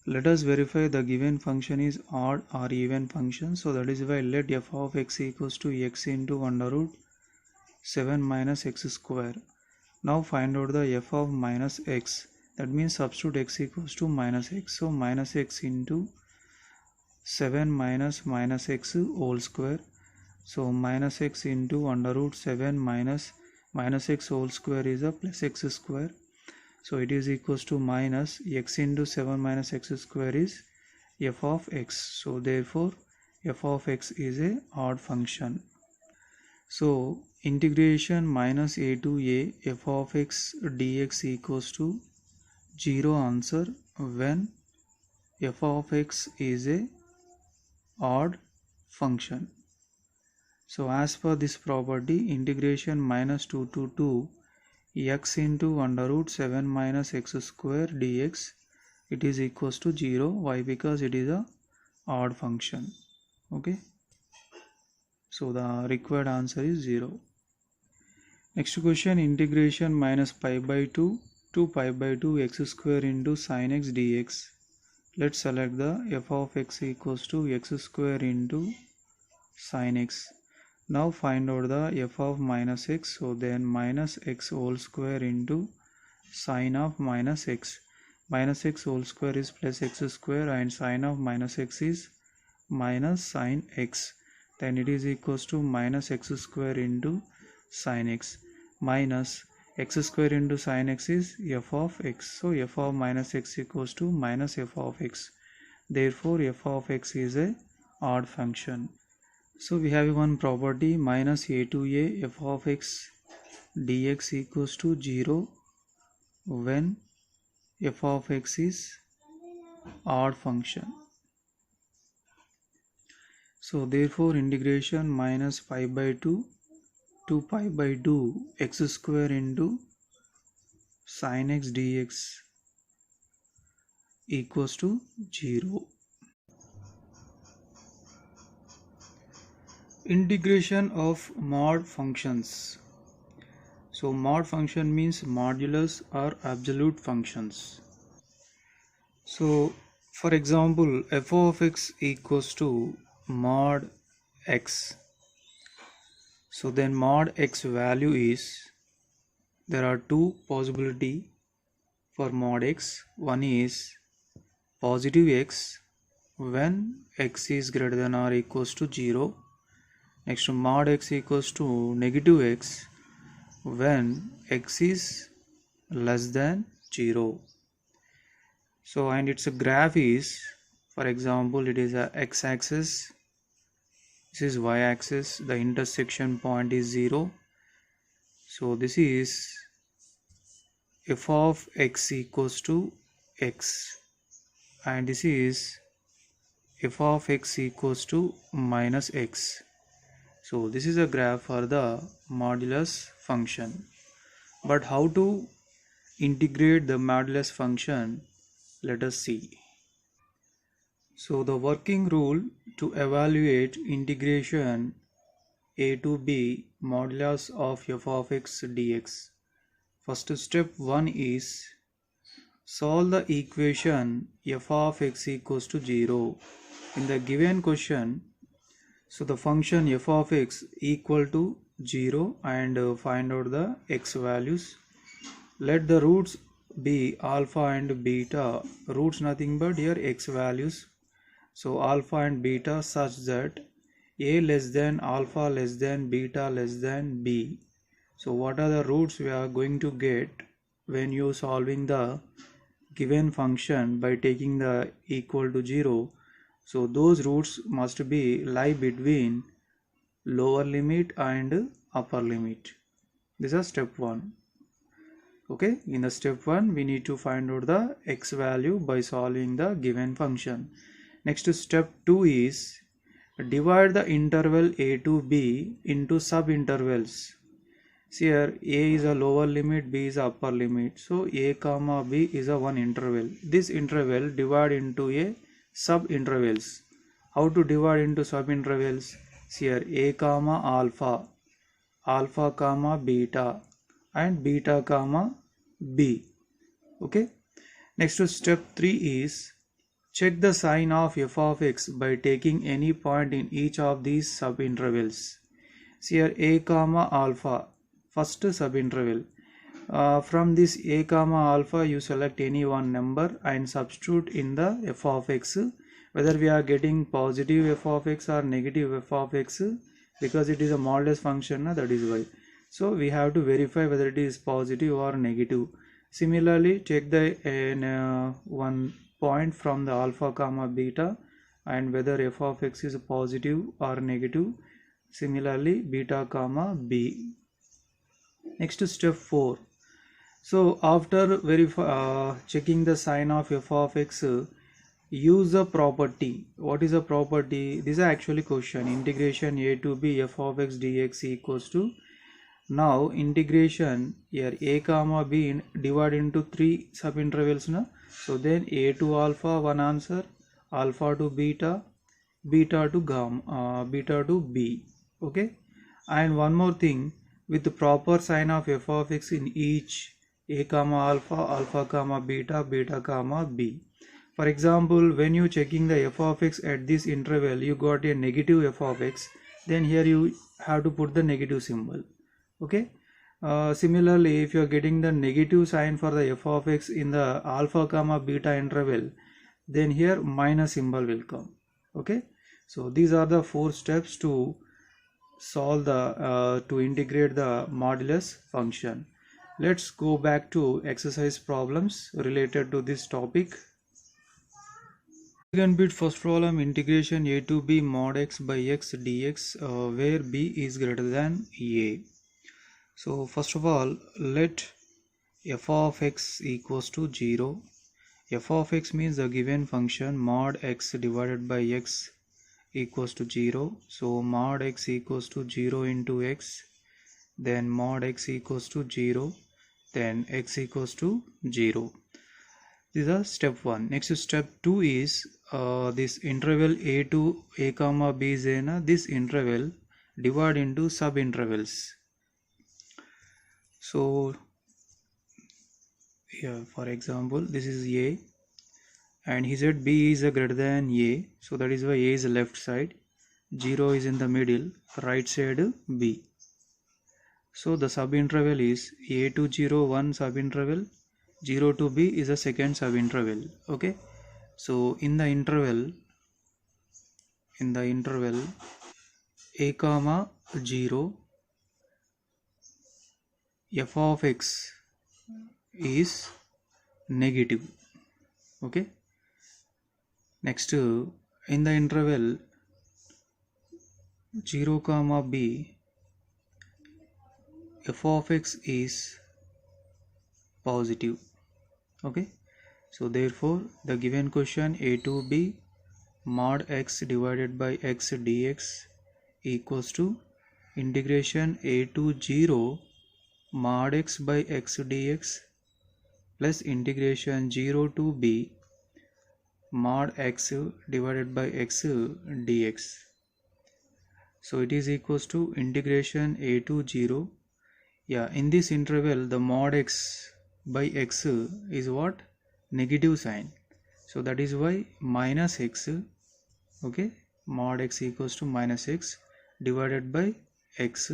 Let us verify the given function is odd or even function. So that is why let f of x equals to x into under root 7 minus x square. Now find out the f of minus x. That means substitute x equals to minus x. So minus x into 7 minus x whole square. So minus x into under root 7 minus x whole square is a plus x square. So it is equals to minus x into 7 minus x square is f of x. So therefore f of x is a odd function. So integration minus a to a f of x dx equals to 0 answer when f of x is a odd function. So as per this property, integration minus 2 to 2 x into under root 7 minus x square dx, it is equals to 0. Why? Because it is a odd function. Okay. So the required answer is 0. Next question, integration minus pi by 2 to pi by 2 x square into sin x dx. Let's select the f of x equals to x square into sin x. Now find out the f of minus x. So then minus x whole square into sin of minus x. Minus x whole square is plus x square and sin of minus x is minus sin x. Then it is equals to minus x square into sin x minus x square into sin x is f of x. So f of minus x equals to minus f of x. Therefore f of x is a odd function. So we have one property minus a to a f of x dx equals to 0 when f of x is odd function. So therefore integration minus pi by 2 to pi by 2 x square into sin x dx equals to 0. Integration of mod functions. So mod function means modulus or absolute functions. So for example, f of x equals to mod x. So then mod x value is, there are two possibility for mod x. One is positive x when x is greater than or equals to 0. Next, mod x equals to negative x when x is less than 0. So and its graph is, for example, it is a x-axis, this is y-axis, the intersection point is 0. So this is f of x equals to x and this is f of x equals to minus x. So this is a graph for the modulus function. But how to integrate the modulus function? Let us see. So the working rule to evaluate integration a to b modulus of f of x dx. First step 1 is solve the equation f of x equals to 0. In the given question, so the function f of x equal to 0 and find out the x values. Let the roots be alpha and beta, roots nothing but here x values. So alpha and beta such that a less than alpha less than beta less than b. So what are the roots we are going to get when you solving the given function by taking the equal to 0? So those roots must be lie between lower limit and upper limit. This is step 1. Okay, in the step 1 we need to find out the x value by solving the given function. Next step 2 is divide the interval a to b into sub intervals. See here, a is a lower limit, b is a upper limit. So a comma b is a one interval. This interval divide into a sub intervals. How to divide into sub intervals? See here, a comma alpha, alpha comma beta, and beta comma b. Okay. Next to step 3 is check the sign of f of x by taking any point in each of these sub intervals. See here, a comma alpha, first sub interval. From this a comma alpha you select any one number and substitute in the f of x, whether we are getting positive f of x or negative f of x, because it is a modulus function, that is why. So we have to verify whether it is positive or negative. Similarly, take the one point from the alpha comma beta and whether f of x is positive or negative. Similarly, beta comma b. Next to step 4. So after checking the sign of f of x, use a property. What is a property? This is actually question. Integration a to b f of x dx equals to, now integration here a comma b divide into 3 sub intervals na. So then a to alpha one answer, alpha to beta, beta to gamma, beta to b. Okay, and one more thing, with the proper sign of f of x in each a comma alpha, alpha comma beta, beta comma b. For example, when you checking the f of x at this interval, you got a negative f of x, then here you have to put the negative symbol. Okay. Similarly, if you are getting the negative sign for the f of x in the alpha comma beta interval, then here minus symbol will come. Okay. So these are the 4 steps to solve the to integrate the modulus function. Let's go back to exercise problems related to this topic. Second bit, first problem, integration a to b mod x by x dx, where b is greater than a. So first of all, let f of x equals to 0. F of x means the given function mod x divided by x equals to 0. So mod x equals to 0 into x, then mod x equals to 0, then x equals to 0. This is step 1. Next step 2 is this interval a to a comma b is in this interval divide into sub intervals. So here for example this is a and he said b is greater than a, so that is why a is left side, 0 is in the middle, right side b. So the sub interval is a to 0 one sub interval, 0 to b is a second sub interval. Okay, so in the interval a comma 0, f of x is negative. Okay, next in the interval 0 comma b, f of x is positive. Okay, so therefore the given question a to b mod x divided by x dx equals to integration a to 0 mod x by x dx plus integration 0 to b mod x divided by x dx. So it is equals to integration a to 0. Yeah, in this interval the mod x by x is what? Negative sign. So that is why minus x. Okay, mod x equals to minus x divided by x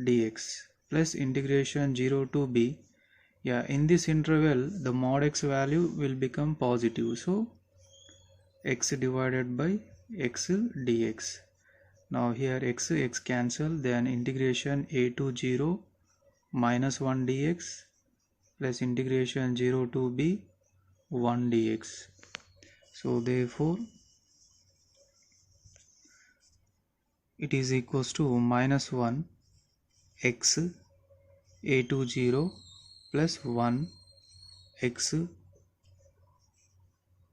dx plus integration 0 to b. Yeah, in this interval the mod x value will become positive, so x divided by x dx. Now here x cancel, then integration a to 0 minus 1 dx plus integration 0 to b 1 dx. So therefore it is equals to minus 1 x a to 0 plus 1 x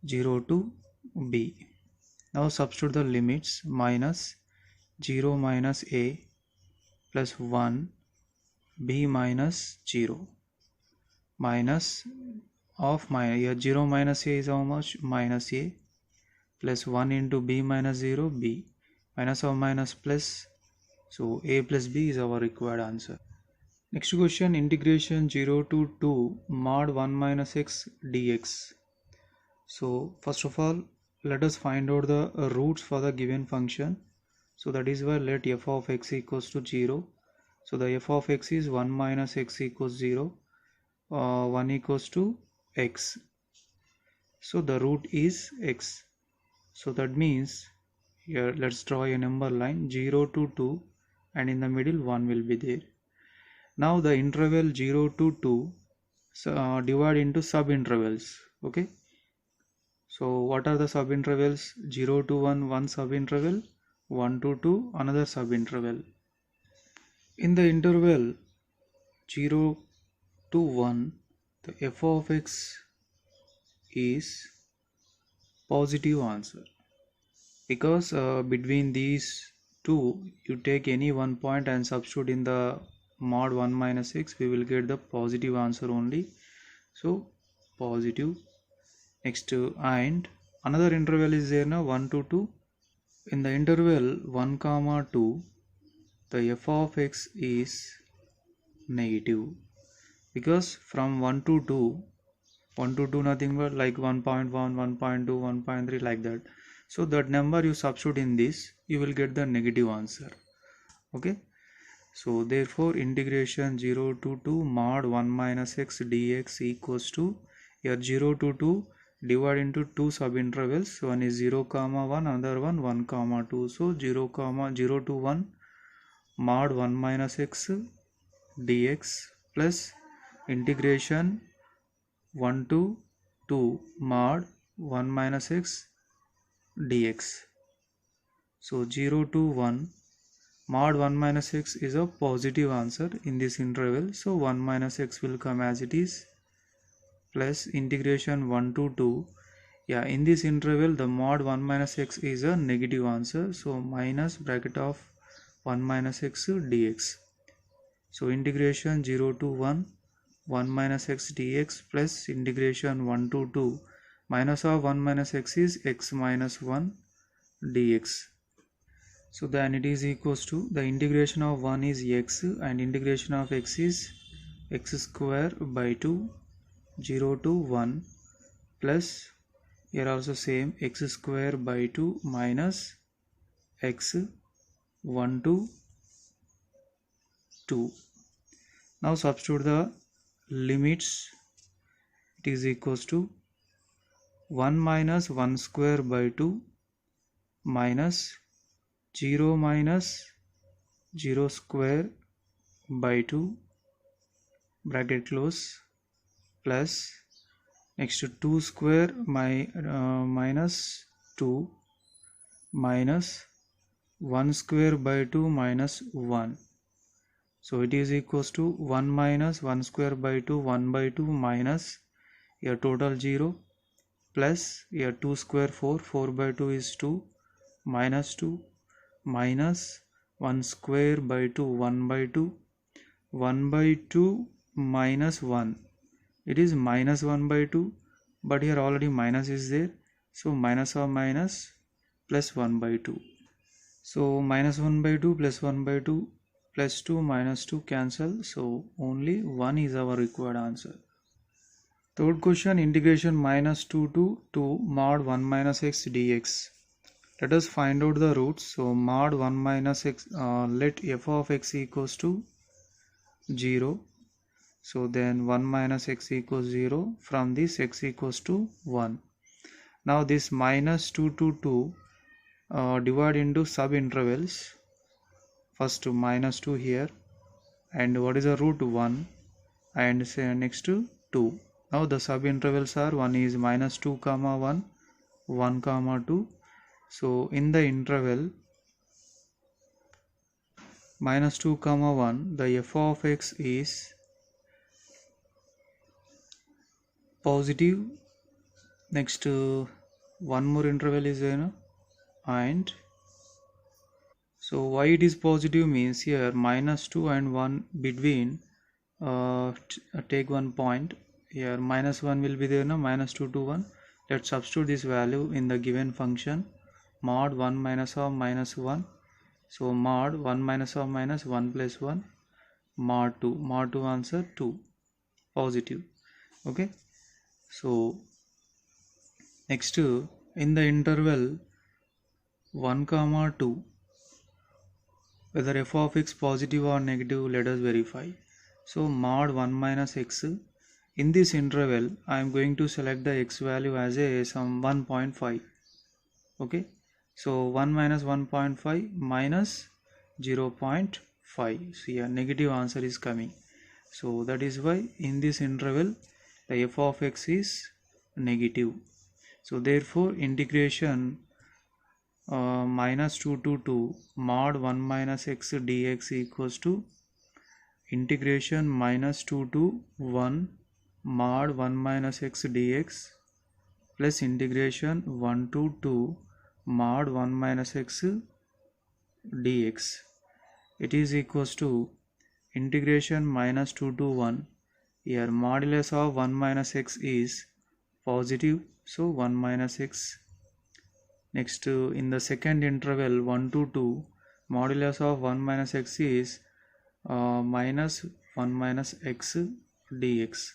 0 to b. Now substitute the limits. Minus 0 minus a plus 1 b minus 0 minus of minus 0 minus a is how much? Minus a plus 1 into b minus 0 b minus of minus plus, so a plus b is our required answer. Next question, integration 0 to 2 mod 1 minus x dx. So first of all let us find out the roots for the given function. So that is why let f of x equals to 0. So the f of x is 1 minus x equals 0, 1 equals to x. So the root is x. So that means here let's draw a number line 0 to 2 and in the middle 1 will be there. Now the interval 0 to 2 divide into sub intervals. Okay. So what are the sub intervals? 0 to 1 one sub interval, 1 to 2 another sub interval. In the interval 0 to 1 the f of x is positive answer, because between these two you take any one point and substitute in the mod 1 minus x, we will get the positive answer only. So positive. Next and another interval is there now 1 to 2. In the interval 1 comma 2 the f of x is negative, because from 1 to 2 nothing but like 1.1 1.2 1.3 like that. So that number you substitute in this, you will get the negative answer. Okay. So therefore integration 0 to 2 mod 1 minus x dx equals to, here 0 to 2 divide into two sub intervals. One is 0 comma 1, another one 1 comma 2. So 0 to 1 mod 1 minus x dx plus integration 1 to 2 mod 1 minus x dx. So 0 to 1 mod 1 minus x is a positive answer in this interval. So 1 minus x will come as it is, plus integration 1 to 2. Yeah, in this interval the mod 1 minus x is a negative answer. So minus bracket of 1 minus x dx. So integration 0 to 1 1 minus x dx plus integration 1 to 2 minus of 1 minus x is x minus 1 dx. So then it is equals to, the integration of 1 is x and integration of x is x square by 2 0 to 1 plus here also same x square by 2 minus x 1 to 2. Now substitute the limits. It is equals to 1 minus 1 square by 2 minus 0 minus 0 square by 2 bracket close plus next to 2 square minus 2 minus 1 square by 2 minus 1. So it is equals to 1 minus 1 square by 2 1 by 2 minus your total 0 plus your 2 square 4 by 2 is 2 minus 2 minus 1 square by 2 1 by 2 1 by 2 minus 1, it is minus 1 by 2, but here already minus is there, so minus of minus plus 1 by 2. So minus 1 by 2 plus 1 by 2 plus 2 minus 2 cancel, so only 1 is our required answer. Third question, integration minus 2 to 2 mod 1 minus x dx. Let us find out the roots. So mod 1 minus x, let f of x equals to 0. So then 1 minus x equals 0. From this x equals to 1. Now this minus 2 to 2 divide into sub intervals. First to minus 2 here, and what is the root? 1, and say next to 2. Now the sub intervals are, one is minus 2 comma 1, 1 comma 2. So in the interval minus 2 comma 1, the f of x is positive. Next one more interval is there, no? And so why it is positive means here minus 2 and 1 between, take one point here, minus 1 will be there, no? Minus 2 to 1. Let's substitute this value in the given function, mod 1 minus of minus 1. So mod 1 minus of minus 1 plus 1, mod 2 answer 2, positive. Okay, so next in the interval 1 comma 2, whether f of x positive or negative, let us verify. So mod 1 minus x, in this interval I am going to select the x value as a some 1.5. okay, so 1 minus 1.5 minus 0.5. so yeah, negative answer is coming. So that is why in this interval the f of x is negative. So therefore integration minus 2 to 2 mod 1 minus x dx equals to integration minus 2 to 1 mod 1 minus x dx plus integration 1 to 2 mod 1 minus x dx. It is equals to integration minus 2 to 1. Here modulus of 1 minus x is positive, so 1 minus x. Next in the second interval 1 to 2, modulus of 1 minus x is minus 1 minus x dx.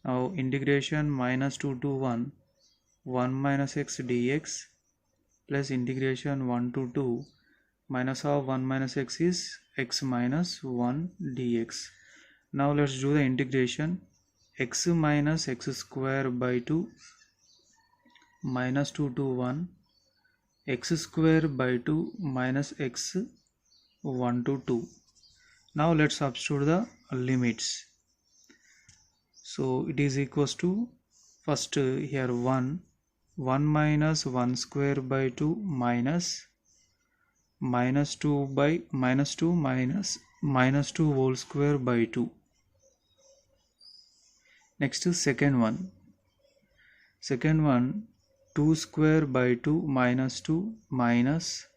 Now integration minus 2 to 1, 1 minus x dx plus integration 1 to 2, minus of 1 minus x is x minus 1 dx. Now let's do the integration. X minus x square by 2 minus 2 to 1, x square by 2 minus x 1 to 2. Now let's substitute the limits. So it is equals to, first here 1 minus 1 square by 2 minus 2 by minus 2 minus minus 2 whole square by 2. Next is second one 2 square by 2 minus 2 minus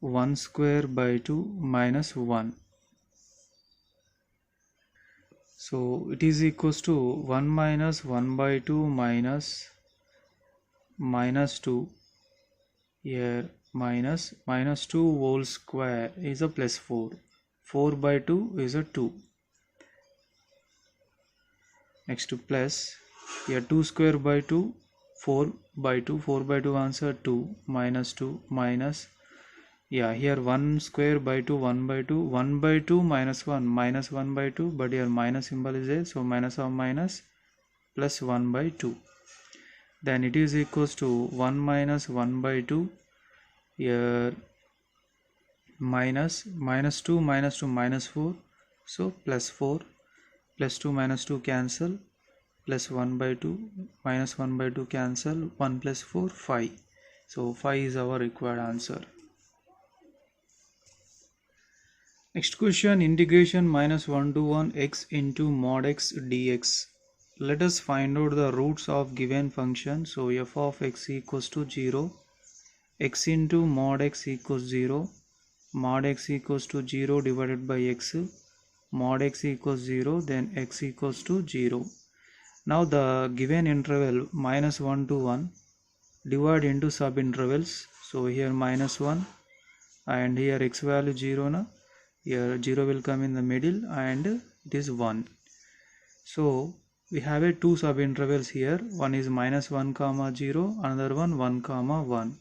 1 square by 2 minus 1. So it is equals to 1 minus 1 by 2 minus 2, here minus 2 whole square is a plus 4. 4 by 2 is a 2. Next to plus, here 2 square by 2, 4 by 2, 4 by 2 answer 2, minus 2 minus, yeah, here 1 square by 2, 1 by 2, 1 by 2 minus 1, minus 1 by 2, but here minus symbol is there, so minus of minus plus 1 by 2. Then it is equals to 1 minus 1 by 2, here minus 2 minus 2 minus 4, so plus 4, plus 2 minus 2 cancel, plus 1 by 2 minus 1 by 2 cancel, 1 plus 4 5. So 5 is our required answer. Next question, integration minus 1 to 1 x into mod x dx. Let us find out the roots of given function. So f of x equals to 0, x into mod x equals 0, mod x equals to 0 divided by x, mod x equals 0, then x equals to 0. Now the given interval minus 1 to 1 divide into sub intervals. So here minus 1 and here x value 0 na, here 0 will come in the middle and it is 1. So we have a two sub intervals here, one is minus 1 comma 0, another one 1 comma 1.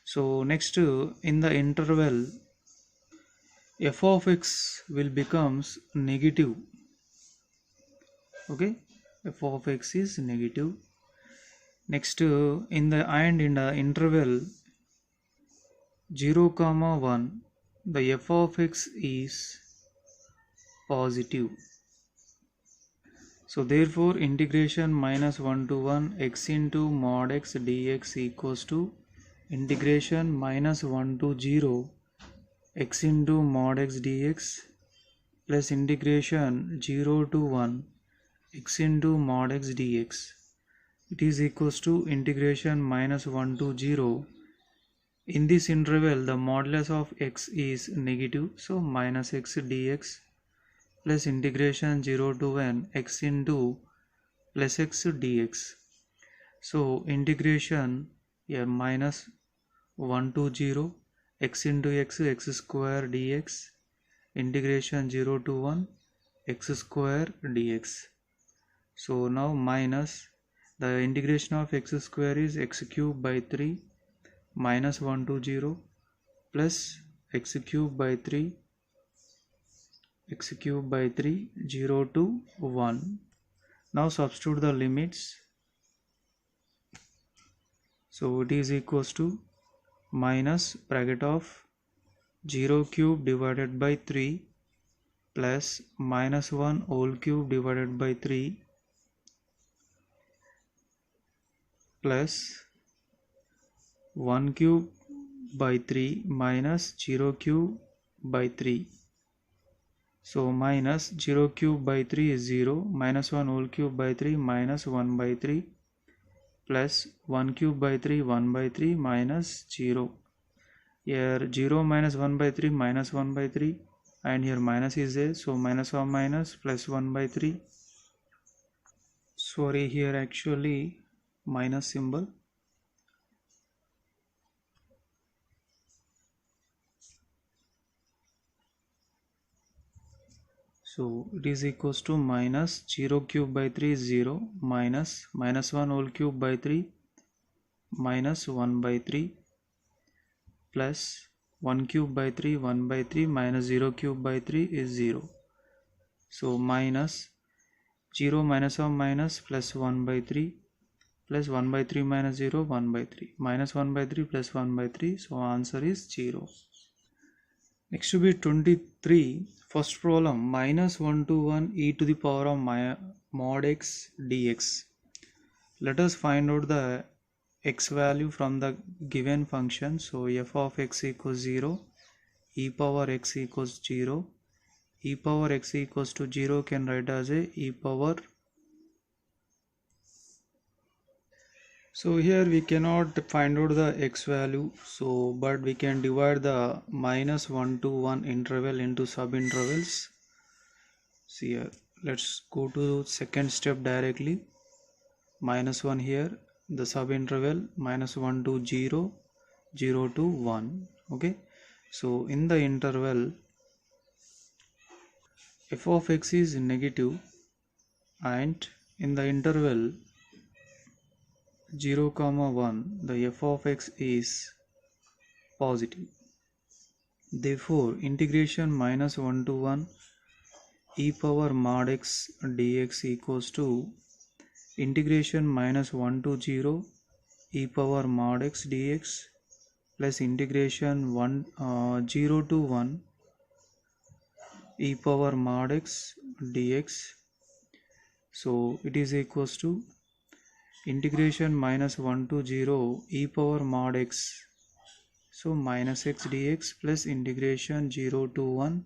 So next in the interval f of x will becomes negative. Okay, f of x is negative. Next, in the interval 0 comma 1, the f of x is positive. So therefore integration minus 1 to 1 x into mod x dx equals to integration minus 1 to 0 x into mod x dx plus integration 0 to 1 x into mod x dx. It is equals to integration minus 1 to 0. In this interval the modulus of x is negative, so minus x dx plus integration 0 to 1 x into plus x dx. So integration here minus 1 to 0 x into x square dx integration 0 to 1 x square dx. So now minus the integration of x square is x cube by 3 minus 1 to 0 plus x cube by 3 0 to 1. Now substitute the limits. So it is equals to minus bracket of 0 cube divided by 3 plus minus 1 whole cube divided by 3 plus 1 cube by 3 minus 0 cube by 3. So minus 0 cube by 3 is 0, minus 1 whole cube by 3 minus 1 by 3 plus 1 cube by 3 1 by 3 minus 0. Here 0 minus 1 by 3 minus 1 by 3 and here minus is there, so minus 1 minus plus 1 by 3. Sorry, here actually minus symbol. So it is equals to minus 0 cube by 3 is 0 minus 1 whole cube by 3 minus 1 by 3 plus 1 cube by 3 1 by 3 minus 0 cube by 3 is 0. So minus 0 minus 1 minus plus 1 by 3 plus 1 by 3 minus 0 1 by 3 minus 1 by 3 plus 1 by 3, so answer is 0. Next to be 23. First problem, minus 1 to 1 e to the power of mod x dx. Let us find out the x value from the given function. So f of x equals 0, e power x equals 0, e power x equals to 0 can write as a e power. So here we cannot find out the x value, so but we can divide the minus 1 to 1 interval into sub intervals. See here, let's go to second step directly. Minus 1 here, the sub interval minus 1 to 0, 0 to 1. Okay, so in the interval f of x is negative and in the interval 0 comma 1 the f of x is positive. Therefore integration minus 1 to 1 e power mod x dx equals to integration minus 1 to 0 e power mod x dx plus integration 0 to 1 e power mod x dx. So it is equals to integration minus 1 to 0 e power mod x, so minus x dx plus integration 0 to 1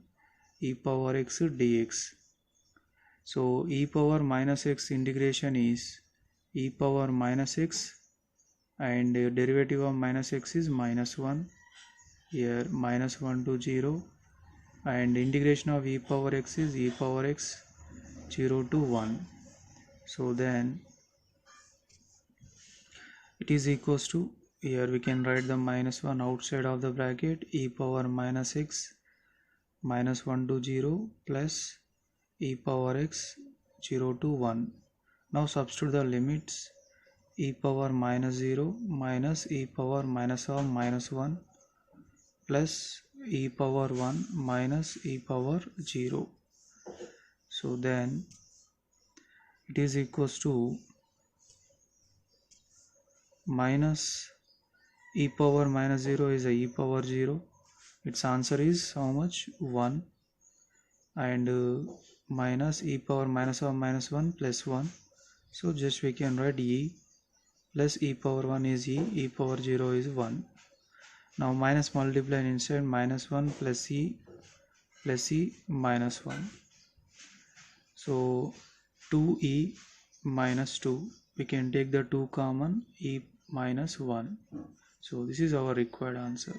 e power x dx. So e power minus x integration is e power minus x and derivative of minus x is minus 1, here minus 1 to 0 and integration of e power x is e power x 0 to 1. So then it is equals to, here we can write the minus 1 outside of the bracket, e power minus x minus 1 to 0 plus e power x 0 to 1. Now substitute the limits, e power minus 0 minus e power minus of minus 1 plus e power 1 minus e power 0. So then it is equals to minus e power minus 0 is a e power 0. Its answer is how much? 1. And minus e power minus of minus 1 plus 1. So just we can write e plus e power 1 is e power 0 is 1. Now minus multiply inside, minus 1 plus e minus 1. So 2e minus 2, we can take the 2 common, e minus 1. So this is our required answer.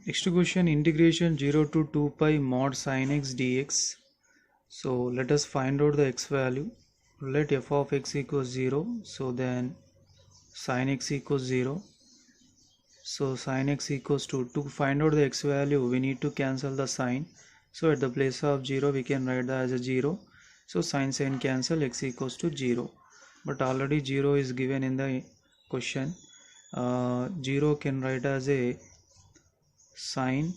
Next question, integration 0 to 2 pi mod sin x dx. So let us find out the x value. Let f of x equals 0. So then sin x equals 0. So sin x equals to find out the x value, we need to cancel the sign. So at the place of 0, we can write that as a 0. So sin cancel, x equals to 0. But already 0 is given in the question. 0 can write as a sin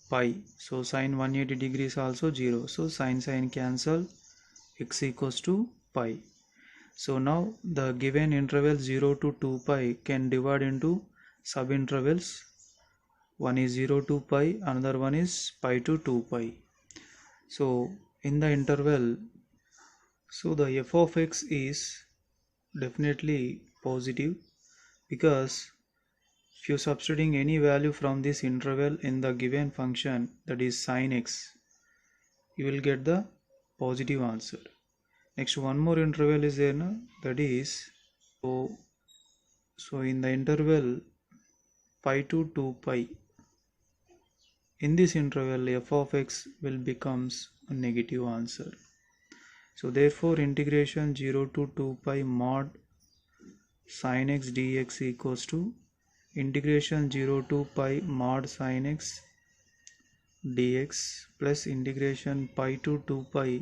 pi. So sin 180 degrees also 0. So sin cancel, x equals to pi. So now the given interval 0 to 2 pi can divide into subintervals. One is 0 to pi, another one is pi to 2 pi. So in the interval, so the f of x is definitely positive, because if you substituting any value from this interval in the given function, that is sin x, you will get the positive answer. Next, one more interval is there, that is so in the interval pi to 2 pi, in this interval f of x will becomes a negative answer. So therefore integration 0 to 2 pi mod sin x dx equals to integration 0 to pi mod sin x dx plus integration pi to 2 pi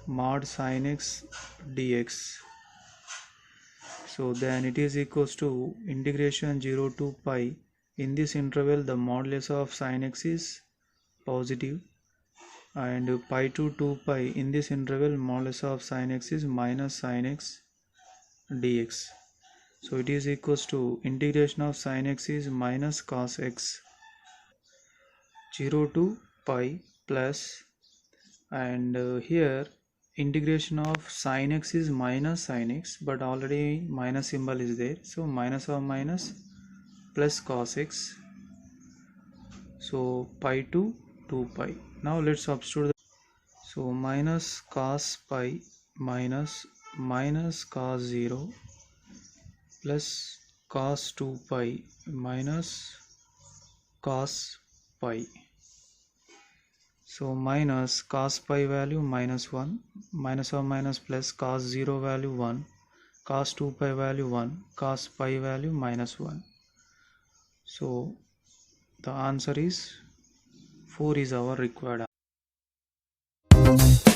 mod sin x dx. So then it is equals to integration 0 to pi. In this interval the modulus of sin x is positive, and pi to 2 pi, in this interval modulus of sin x is minus sin x dx. So it is equals to integration of sin x is minus cos x 0 to pi plus, and here integration of sin x is minus sin x, but already minus symbol is there, so minus of minus plus cos x, so pi to 2 pi. Now let's substitute so minus cos pi minus cos 0 plus cos 2 pi minus cos pi. So minus cos pi value minus 1, minus of minus plus cos 0 value 1, cos 2 pi value 1, cos pi value minus 1. So the answer is 4 is our required answer.